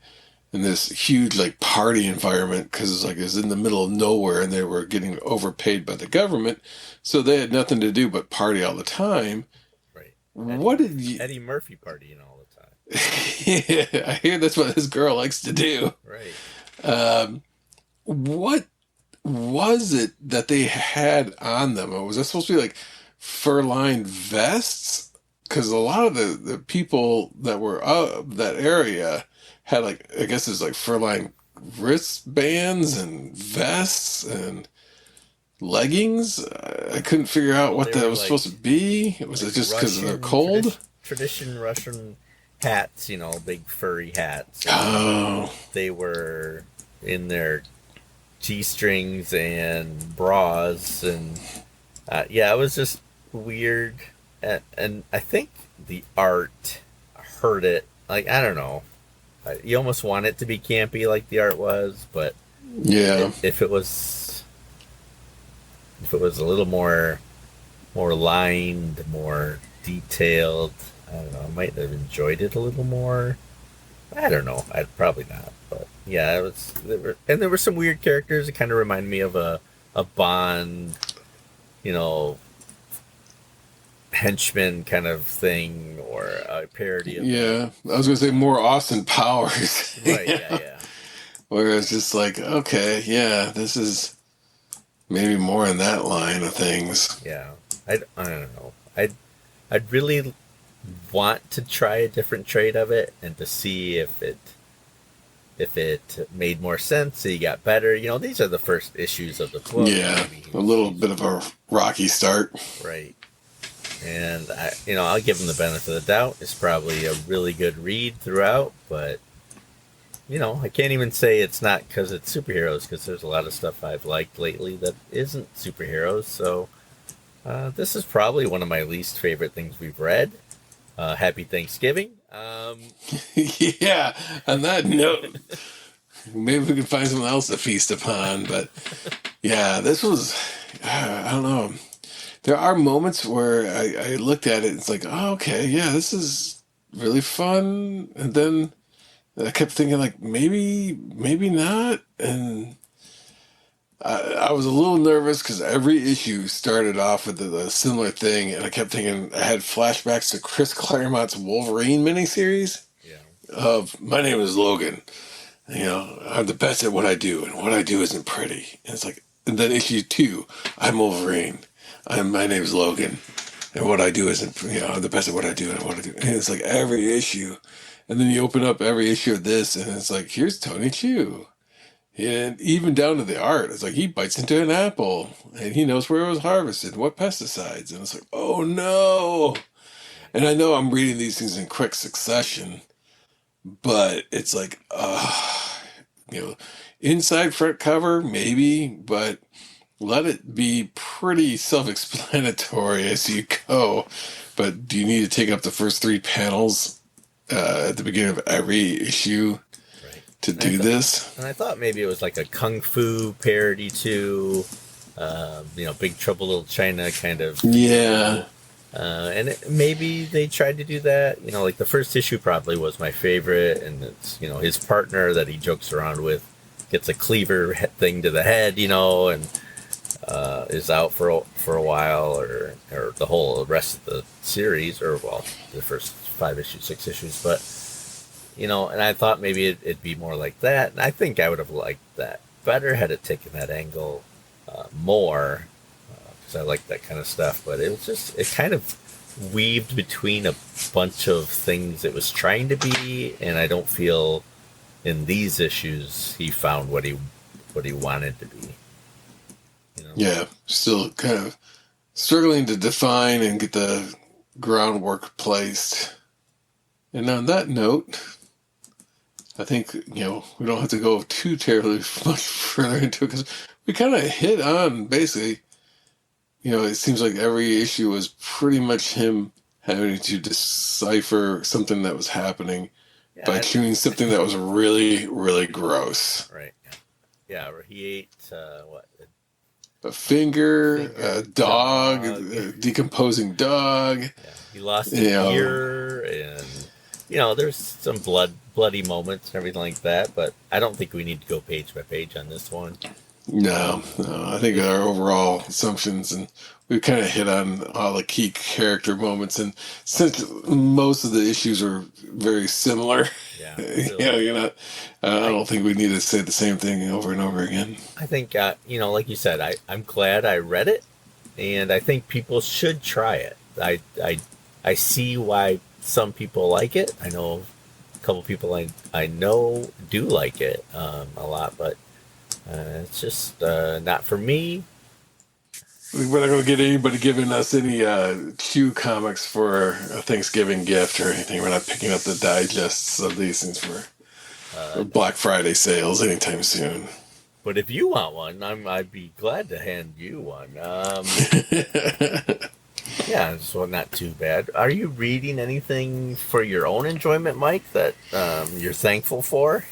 in this huge party environment, because it was in the middle of nowhere and they were getting overpaid by the government, so they had nothing to do but party all the time. Right. What did you... Eddie Murphy partying all the time. Yeah, I hear that's what his girl likes to do. Right. What was it that they had on them? Or was that supposed to be fur-lined vests? Because a lot of the people that were that area had I guess it's fur-lined wristbands and vests and leggings. I couldn't figure out what that was supposed to be. Was it just because they're cold? Tradition Russian hats, big furry hats. Oh. They were in their G-strings and bras, and it was just weird. And I think the art hurt it. I don't know. You almost want it to be campy like the art was, but yeah, if it was a little more lined, more detailed, I don't know, I might have enjoyed it a little more. I don't know. I'd probably not, but yeah, it was. There were some weird characters. It kind of reminded me of a Bond, henchman kind of thing, or a parody of... Yeah, I was gonna say more Austin Powers. Right, yeah. Where it's just okay, yeah, this is maybe more in that line of things. Yeah, I don't know. I'd really want to try a different trade of it and to see if it made more sense, so you got better. These are the first issues of the book. Yeah, a little bit of a rocky start. Right. And I'll give him the benefit of the doubt. It's probably a really good read throughout, but I can't even say it's not because it's superheroes, because there's a lot of stuff I've liked lately that isn't superheroes. So this is probably one of my least favorite things we've read. Happy Thanksgiving. Yeah, on that note, maybe we can find something else to feast upon. But yeah, this was, I don't know. There are moments where I looked at it and it's oh, okay, yeah, this is really fun. And then I kept thinking maybe not. And I was a little nervous because every issue started off with a similar thing. And I kept thinking, I had flashbacks to Chris Claremont's Wolverine miniseries of, my name is Logan. I'm the best at what I do, and what I do isn't pretty. And it's and then issue 2, I'm Wolverine. My name's Logan. and what I do isn't, I'm the best at what I do and what I do. And it's like every issue. And then you open up every issue of this and it's like, here's Tony Chu. And even down to the art, it's like he bites into an apple and he knows where it was harvested, what pesticides. And it's like, oh no. And I know I'm reading these things in quick succession, but it's like, inside front cover, maybe, but let it be pretty self-explanatory as you go. But do you need to take up the first 3 panels at the beginning of every issue to do this? And I thought maybe it was like a kung fu parody too, Big Trouble Little China kind of. Yeah. Maybe they tried to do that. Like the first issue probably was my favorite, and it's his partner that he jokes around with gets a cleaver thing to the head, and is out for a while, or the whole rest of the series, or the first 5 issues, 6 issues, but. And I thought maybe it'd be more like that. And I think I would have liked that better had it taken that angle more, because I like that kind of stuff. But it kind of weaved between a bunch of things it was trying to be, and I don't feel in these issues he found what he wanted to be. Yeah, still kind of struggling to define and get the groundwork placed. And on that note, I think, we don't have to go too terribly much further into it, because we kind of hit on, basically, it seems like every issue was pretty much him having to decipher something that was happening by chewing something that was really, really gross. Right. Yeah, or he ate, A finger, a dog, a decomposing dog. Yeah. He lost an ear, and, there's some bloody moments and everything like that, but I don't think we need to go page by page on this one. No, I think our overall assumptions, and we've kind of hit on all the key character moments, and since most of the issues are very similar, really. I don't think we need to say the same thing over and over again. I think, like you said, I'm glad I read it, and I think people should try it. I see why some people like it. I know a couple people I know do like it a lot, but it's just not for me. We're not going to get anybody giving us any Q comics for a Thanksgiving gift or anything. We're not picking up the digests of these things for Black Friday sales anytime soon. But if you want one, I'd be glad to hand you one. Yeah, so not too bad. Are you reading anything for your own enjoyment, Mike, that you're thankful for?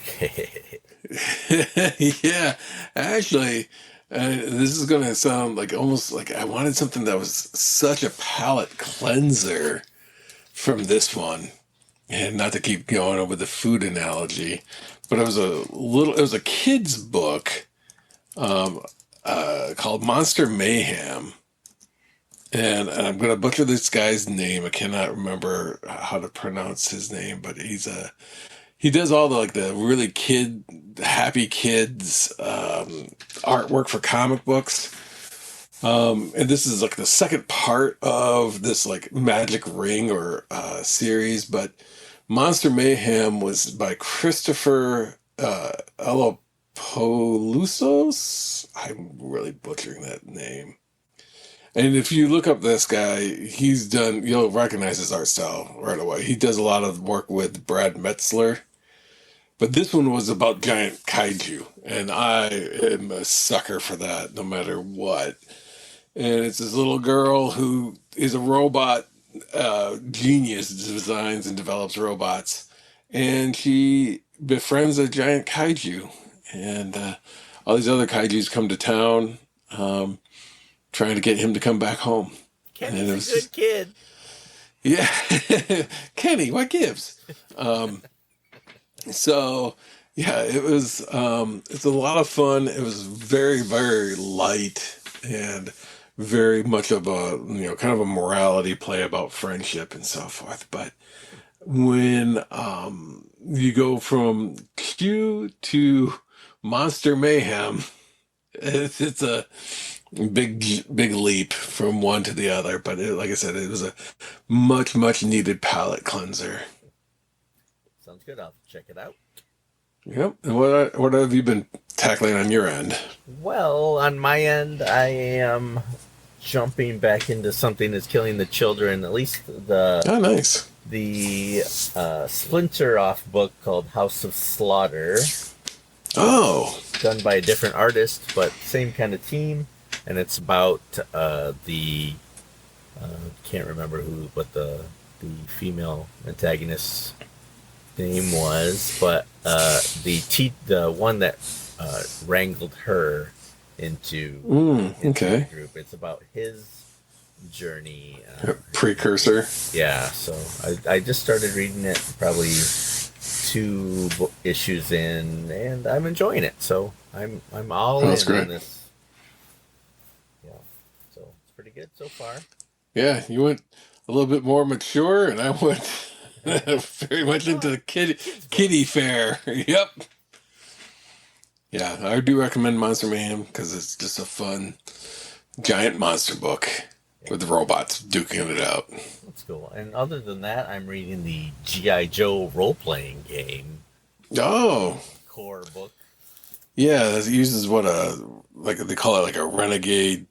Yeah, actually, this is going to sound like almost like I wanted something that was such a palate cleanser from this one. And not to keep going over the food analogy, but it was a kid's book called Monster Mayhem. And I'm going to butcher this guy's name. I cannot remember how to pronounce his name, but he does all the really happy kids artwork for comic books. And this is like the second part of this Magic Ring or series, but Monster Mayhem was by Christopher Elopoulos. I'm really butchering that name. And if you look up this guy, you'll recognize his art style right away. He does a lot of work with Brad Metzler. But this one was about giant kaiju. And I am a sucker for that, no matter what. And it's this little girl who is a robot genius, designs and develops robots. And she befriends a giant kaiju. And all these other kaijus come to town, trying to get him to come back home. Kenny's a good kid. Yeah. Kenny, what gives? So, yeah, it was, it's a lot of fun. It was very, very light and very much of a, kind of a morality play about friendship and so forth. But when you go from Q to Monster Mayhem, it's a big leap from one to the other. But like I said, it was a much needed palate cleanser. Sounds good. I'll check it out. Yep. And what have you been tackling on your end? Well, on my end, I am jumping back into something that's killing the children. At least Oh, nice. the splinter off book called House of Slaughter, Oh, done by a different artist, but same kind of team. And it's about the can't remember what the female antagonist's name was, but the one that wrangled her into okay. the group. It's about his journey. Precursor. Yeah, so I just started reading it, probably two issues in, and I'm enjoying it. So I'm all That's in great. on this. Yeah, so it's pretty good so far. Yeah, you went a little bit more mature, and I went very much into the kiddie fare. Yep. Yeah, I do recommend Monster Mayhem because it's just a fun giant monster book with robots duking it out. That's cool. And other than that, I'm reading the G.I. Joe role-playing game Oh, core book. yeah, it uses like they call it like a Renegade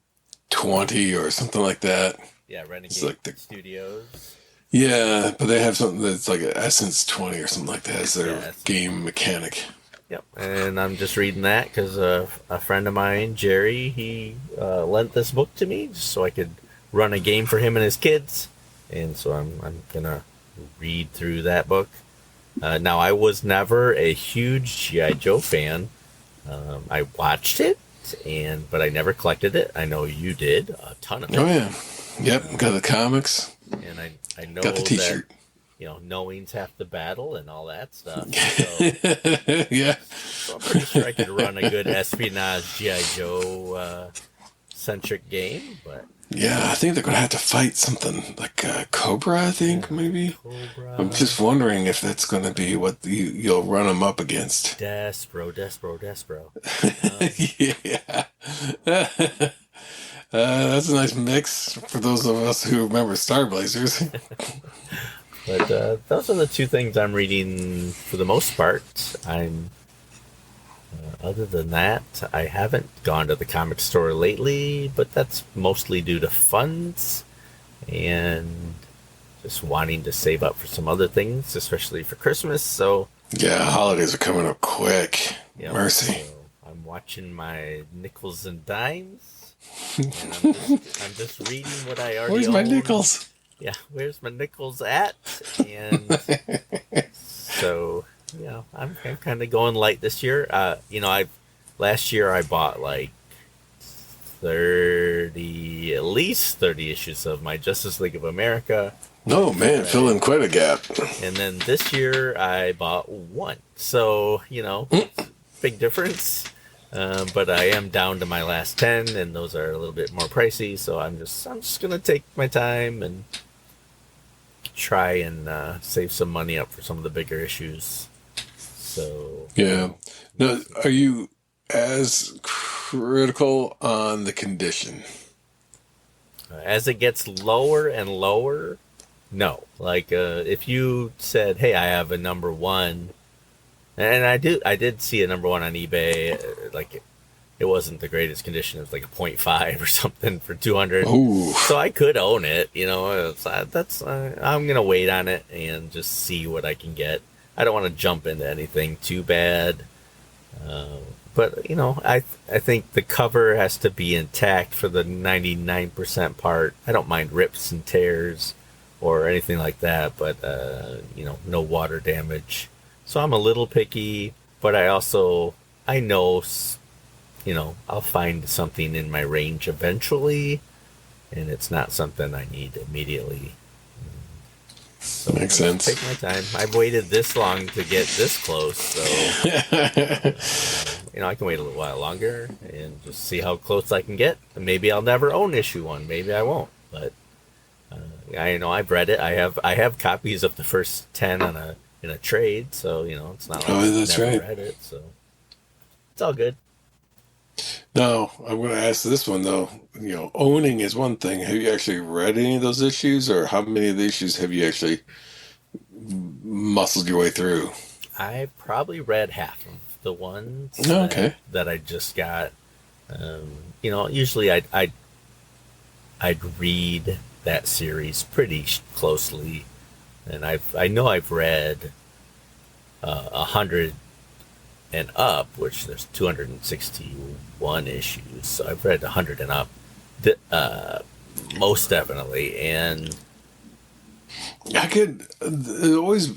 20 or something like that. Yeah, Renegade It's like Studios. Yeah, but they have something that's like an Essence 20 or something like that as their Yeah, game mechanic. Yep, and I'm just reading that because a friend of mine, Jerry, he lent this book to me just so I could run a game for him and his kids, and so I'm gonna read through that book. Now, I was never a huge G.I. Joe fan. I watched it, but I never collected it. I know you did a ton of it. Oh yeah, yep. Got the comics. And I know Got the T-shirt. that, knowing's half the battle and all that stuff. So, Yeah. so I'm pretty sure I could run a good espionage G.I. Joe centric game, but Yeah, I think they're gonna have to fight something like Cobra. I think maybe. Cobra, I'm just wondering if that's gonna be what you'll run them up against. Despero. Yeah. That's a nice mix for those of us who remember Star Blazers. But those are the two things I'm reading for the most part. Other than that, I haven't gone to the comic store lately, but that's mostly due to funds and just wanting to save up for some other things, especially for Christmas. So Yeah, holidays are coming up quick. yeah, Mercy. so I'm watching my nickels and dimes. And I'm just reading what I already Where's my own. nickels? Yeah, where's my nickels at? And so, I'm kind of going light this year. Last year I bought like at least 30 issues of my Justice League of America. Oh man, fill in quite a gap. And then this year I bought one. So, big difference. But I am down to my last 10, and those are a little bit more pricey. So I'm just gonna take my time and try and save some money up for some of the bigger issues. So Yeah. Now, are you as critical on the condition? as it gets lower and lower, no. Like if you said, "Hey, I have a number one," and I did see a number one on eBay, like it wasn't the greatest condition. It was like a 0.5 or something for 200. Ooh. So I could own it, I'm gonna wait on it and just see what I can get. I don't want to jump into anything too bad, but I think the cover has to be intact for the 99% part. I don't mind rips and tears or anything like that, but no water damage. So I'm a little picky, but I know. I'll find something in my range eventually, and it's not something I need immediately. So Makes sense. Take my time. I've waited this long to get this close, so I can wait a little while longer and just see how close I can get. And maybe I'll never own issue one. Maybe I won't. But I've read it. I have copies of the first 10 in a trade, so it's not like Oh, I've that's never right. read it. So it's all good. Now, I'm going to ask this one, though. Owning is one thing. Have you actually read any of those issues, or how many of the issues have you actually muscled your way through? I probably read half of the ones Oh, okay. that I just got. Usually I'd read that series pretty closely, and I know I've read 100 and up, which there's 261 issues. So I've read 100 and up, most definitely. And It always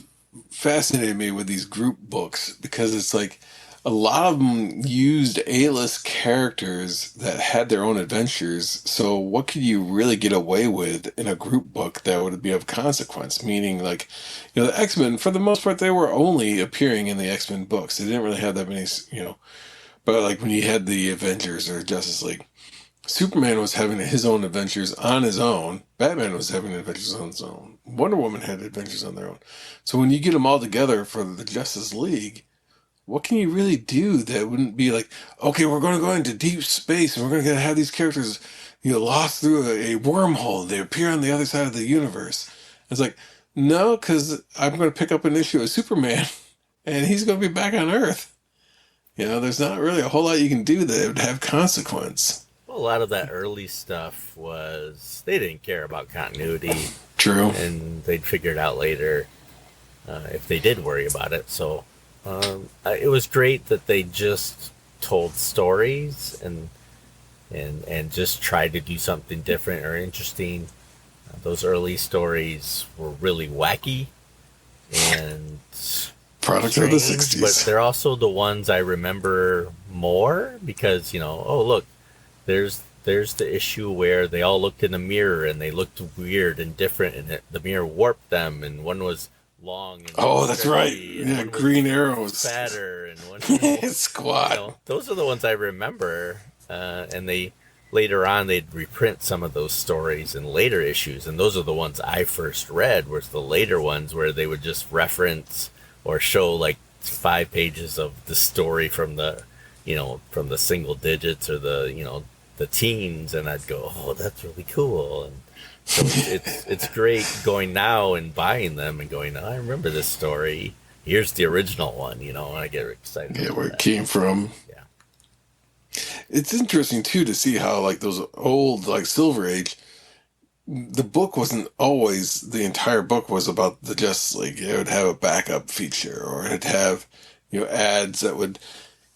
fascinated me with these group books because it's like a lot of them used A-list characters that had their own adventures. So what could you really get away with in a group book that would be of consequence? Meaning, like, the X-Men, for the most part, they were only appearing in the X-Men books. They didn't really have that many, but like when you had the Avengers or Justice League, Superman was having his own adventures on his own. Batman was having adventures on his own. Wonder Woman had adventures on their own. So when you get them all together for the Justice League, what can you really do that wouldn't be like, okay, we're going to go into deep space and we're going to have these characters, lost through a wormhole. They appear on the other side of the universe. It's like, no, because I'm going to pick up an issue of Superman and he's going to be back on Earth. There's not really a whole lot you can do that would have consequence. well, a lot of that early stuff was they didn't care about continuity, True. and they'd figure it out later if they did worry about it. So it was great that they just told stories and just tried to do something different or interesting. Those early stories were really wacky and Products of the strange, but 60s. they're also the ones I remember more because oh look, there's the issue where they all looked in the mirror and they looked weird and different, and the mirror warped them, and one was long. And Oh, that's right. stretchy, and Yeah, one was Green Arrows. fatter, and one. Squad. Those are the ones I remember, and they later on they'd reprint some of those stories in later issues, and those are the ones I first read. Was the later ones where they would just reference or show like 5 pages of the story from the from the single digits or the teens, and I'd go, oh, that's really cool. And so it's great going now and buying them and going, oh, I remember this story. Here's the original one, and I get excited. Yeah, about where it that. came from. Yeah. It's interesting too to see how like those old like Silver Age, the book wasn't always the entire book was about the Justice League. It would have a backup feature, or it'd have ads that would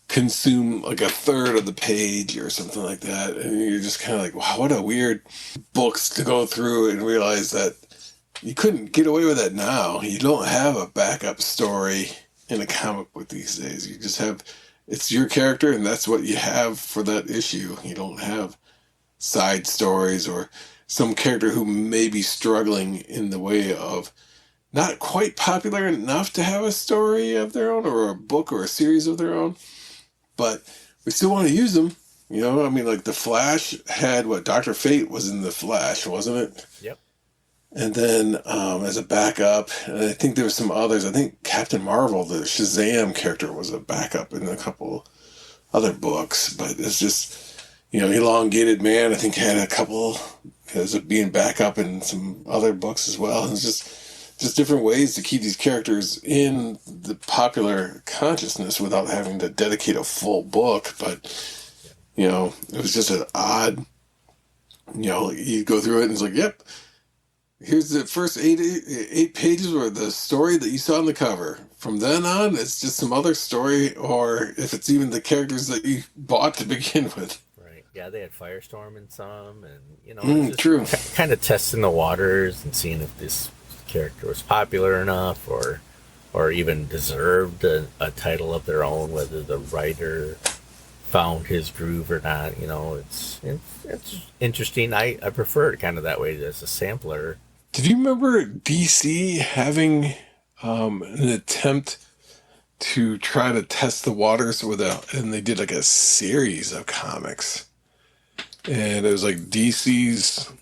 consume like a third of the page or something like that, and you're just kind of like, wow, what a weird books to go through and realize that you couldn't get away with that now. You don't have a backup story in a comic book these days. You just have it's your character and that's what you have for that issue. You don't have side stories or some character who may be struggling in the way of not quite popular enough to have a story of their own or a book or a series of their own, but we still want to use them. I mean, like the Flash had Dr. Fate was in the Flash, wasn't it? Yep. And then as a backup, and I think there were some others. I think Captain Marvel, the Shazam character, was a backup in a couple other books. But it's just, Elongated Man, I think, had a couple as of being backup in some other books as well. It's just different ways to keep these characters in the popular consciousness without having to dedicate a full book. But, it was just an odd, you go through it and it's like, yep. Here's the first eight pages or the story that you saw on the cover. From then on, it's just some other story, or if it's even the characters that you bought to begin with. Right. Yeah, they had Firestorm in some, and it's just True. Kind of testing the waters and seeing if this character was popular enough, or even deserved a title of their own, whether the writer found his groove or not. It's interesting. I prefer it kind of that way as a sampler. Did you remember DC having an attempt to try to test the waters and they did like a series of comics, and it was like DC's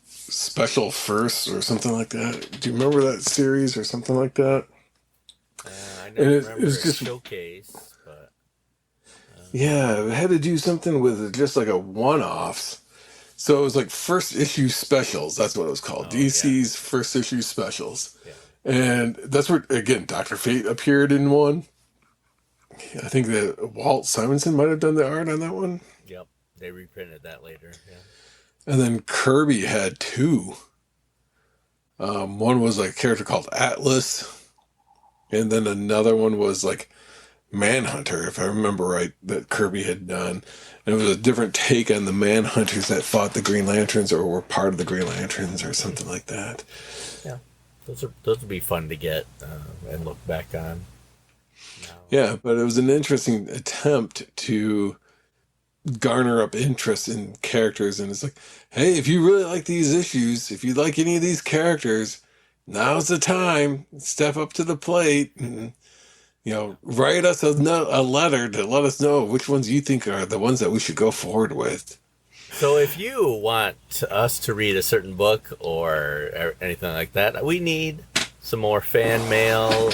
Special First or something like that. Do you remember that series or something like that? I never And it remember was a just showcase, but Yeah, it had to do something with just like a one-offs. So it was like first issue specials. That's what it was called. Oh, yeah. DC's first issue specials. Yeah. And that's where, again, Dr. Fate appeared in one. I think that Walt Simonson might have done the art on that one. Yep. They reprinted that later. Yeah. And then Kirby had two. One was like a character called Atlas. And then another one was like Manhunter, if I remember right, that Kirby had done. And it was a different take on the Manhunters that fought the Green Lanterns or were part of the Green Lanterns or something like that. Yeah. Those would be fun to get and look back on. Now. Yeah, but it was an interesting attempt to garner up interest in characters. And it's like, hey, if you really like these issues, if you like any of these characters, now's the time. Step up to the plate and, write us a letter to let us know which ones you think are the ones that we should go forward with. So if you want us to read a certain book or anything like that, we need some more fan mail,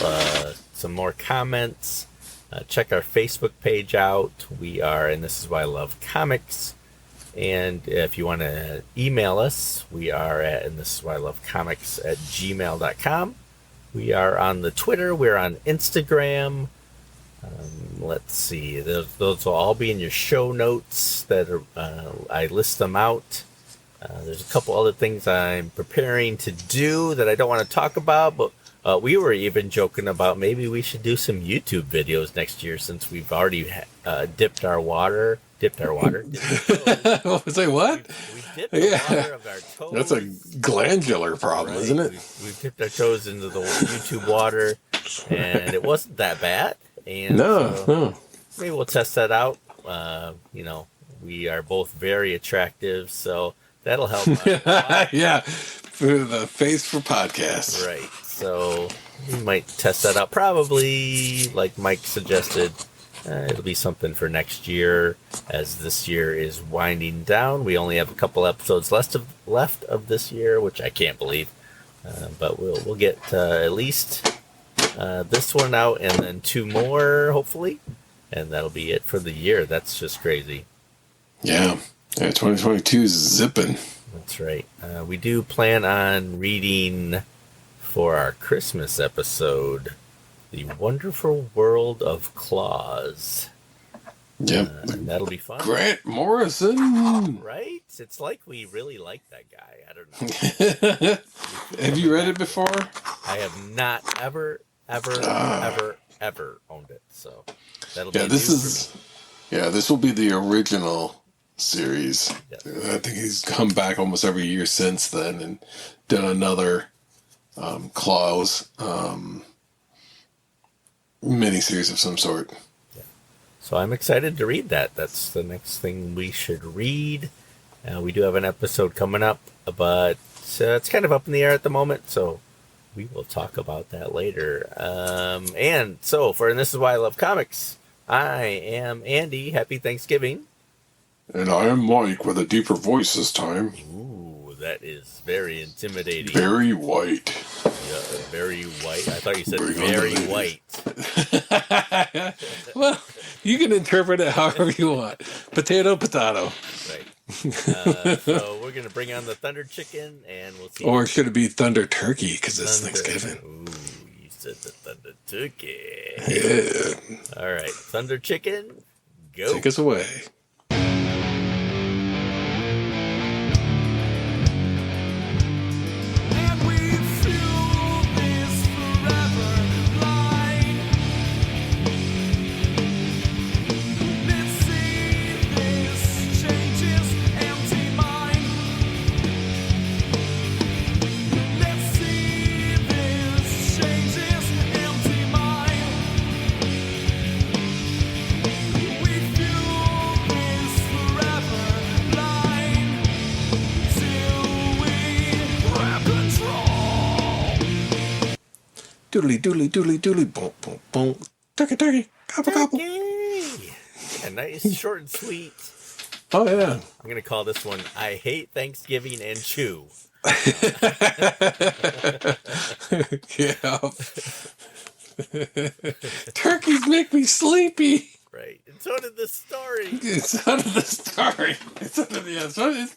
some more comments. Check our Facebook page out. We are, and this is why I love comics. And if you want to email us, we are at, and this is why I love comics at gmail.com. We are on the Twitter. We're on Instagram. Let's see. Those will all be in your show notes. That are, I list them out. There's a couple other things I'm preparing to do that I don't want to talk about, but we were even joking about maybe we should do some YouTube videos next year since we've already dipped our water. Say what? We dipped the water of our toes. That's a glandular problem, Right? isn't it? We've dipped our toes into the YouTube water, and it wasn't that bad. And No. maybe we'll test that out. We are both very attractive, so that'll help us a lot. Yeah, for the face for podcasts. Right. So we might test that out. Probably, like Mike suggested, it'll be something for next year, as this year is winding down. We only have a couple episodes left of this year, which I can't believe. But we'll get at least this one out, and then 2 more, hopefully, and that'll be it for the year. That's just crazy. Yeah 2022 is zipping. That's right. We do plan on reading for our Christmas episode The Wonderful World of Claus. Yep. And that'll be fun. Grant Morrison. Right? It's like we really like that guy. I don't know. Have you read it before? I have not ever owned it. So that'll be this will be the original series. Yes. I think he's come back almost every year since then and done another Claus miniseries of some sort. So I'm excited to read that. That's the next thing we should read. We do have an episode coming up, but it's kind of up in the air at the moment, so we will talk about that later. And so, and this is why I love comics, I am Andy. Happy Thanksgiving. And I am Mike with a deeper voice this time. Ooh, that is very intimidating. Very white. Yeah, very white. I thought you said very white. Well, you can interpret it however you want. Potato. Right. So we're going to bring on the Thunder Chicken, and we'll see. Or should it be Thunder Turkey, because it's Thanksgiving. Ooh, you said the Thunder Turkey. Yeah. All right, Thunder Chicken, go. Take us away. Doodly, boom, boom, boom. Turkey, gobble. Yeah, nice, short and sweet. Oh, yeah. I'm going to call this one, I Hate Thanksgiving and Chew. Yeah. Turkeys make me sleepy. right. And so did the story. It's out of the story. It's out of the. Yeah, so it's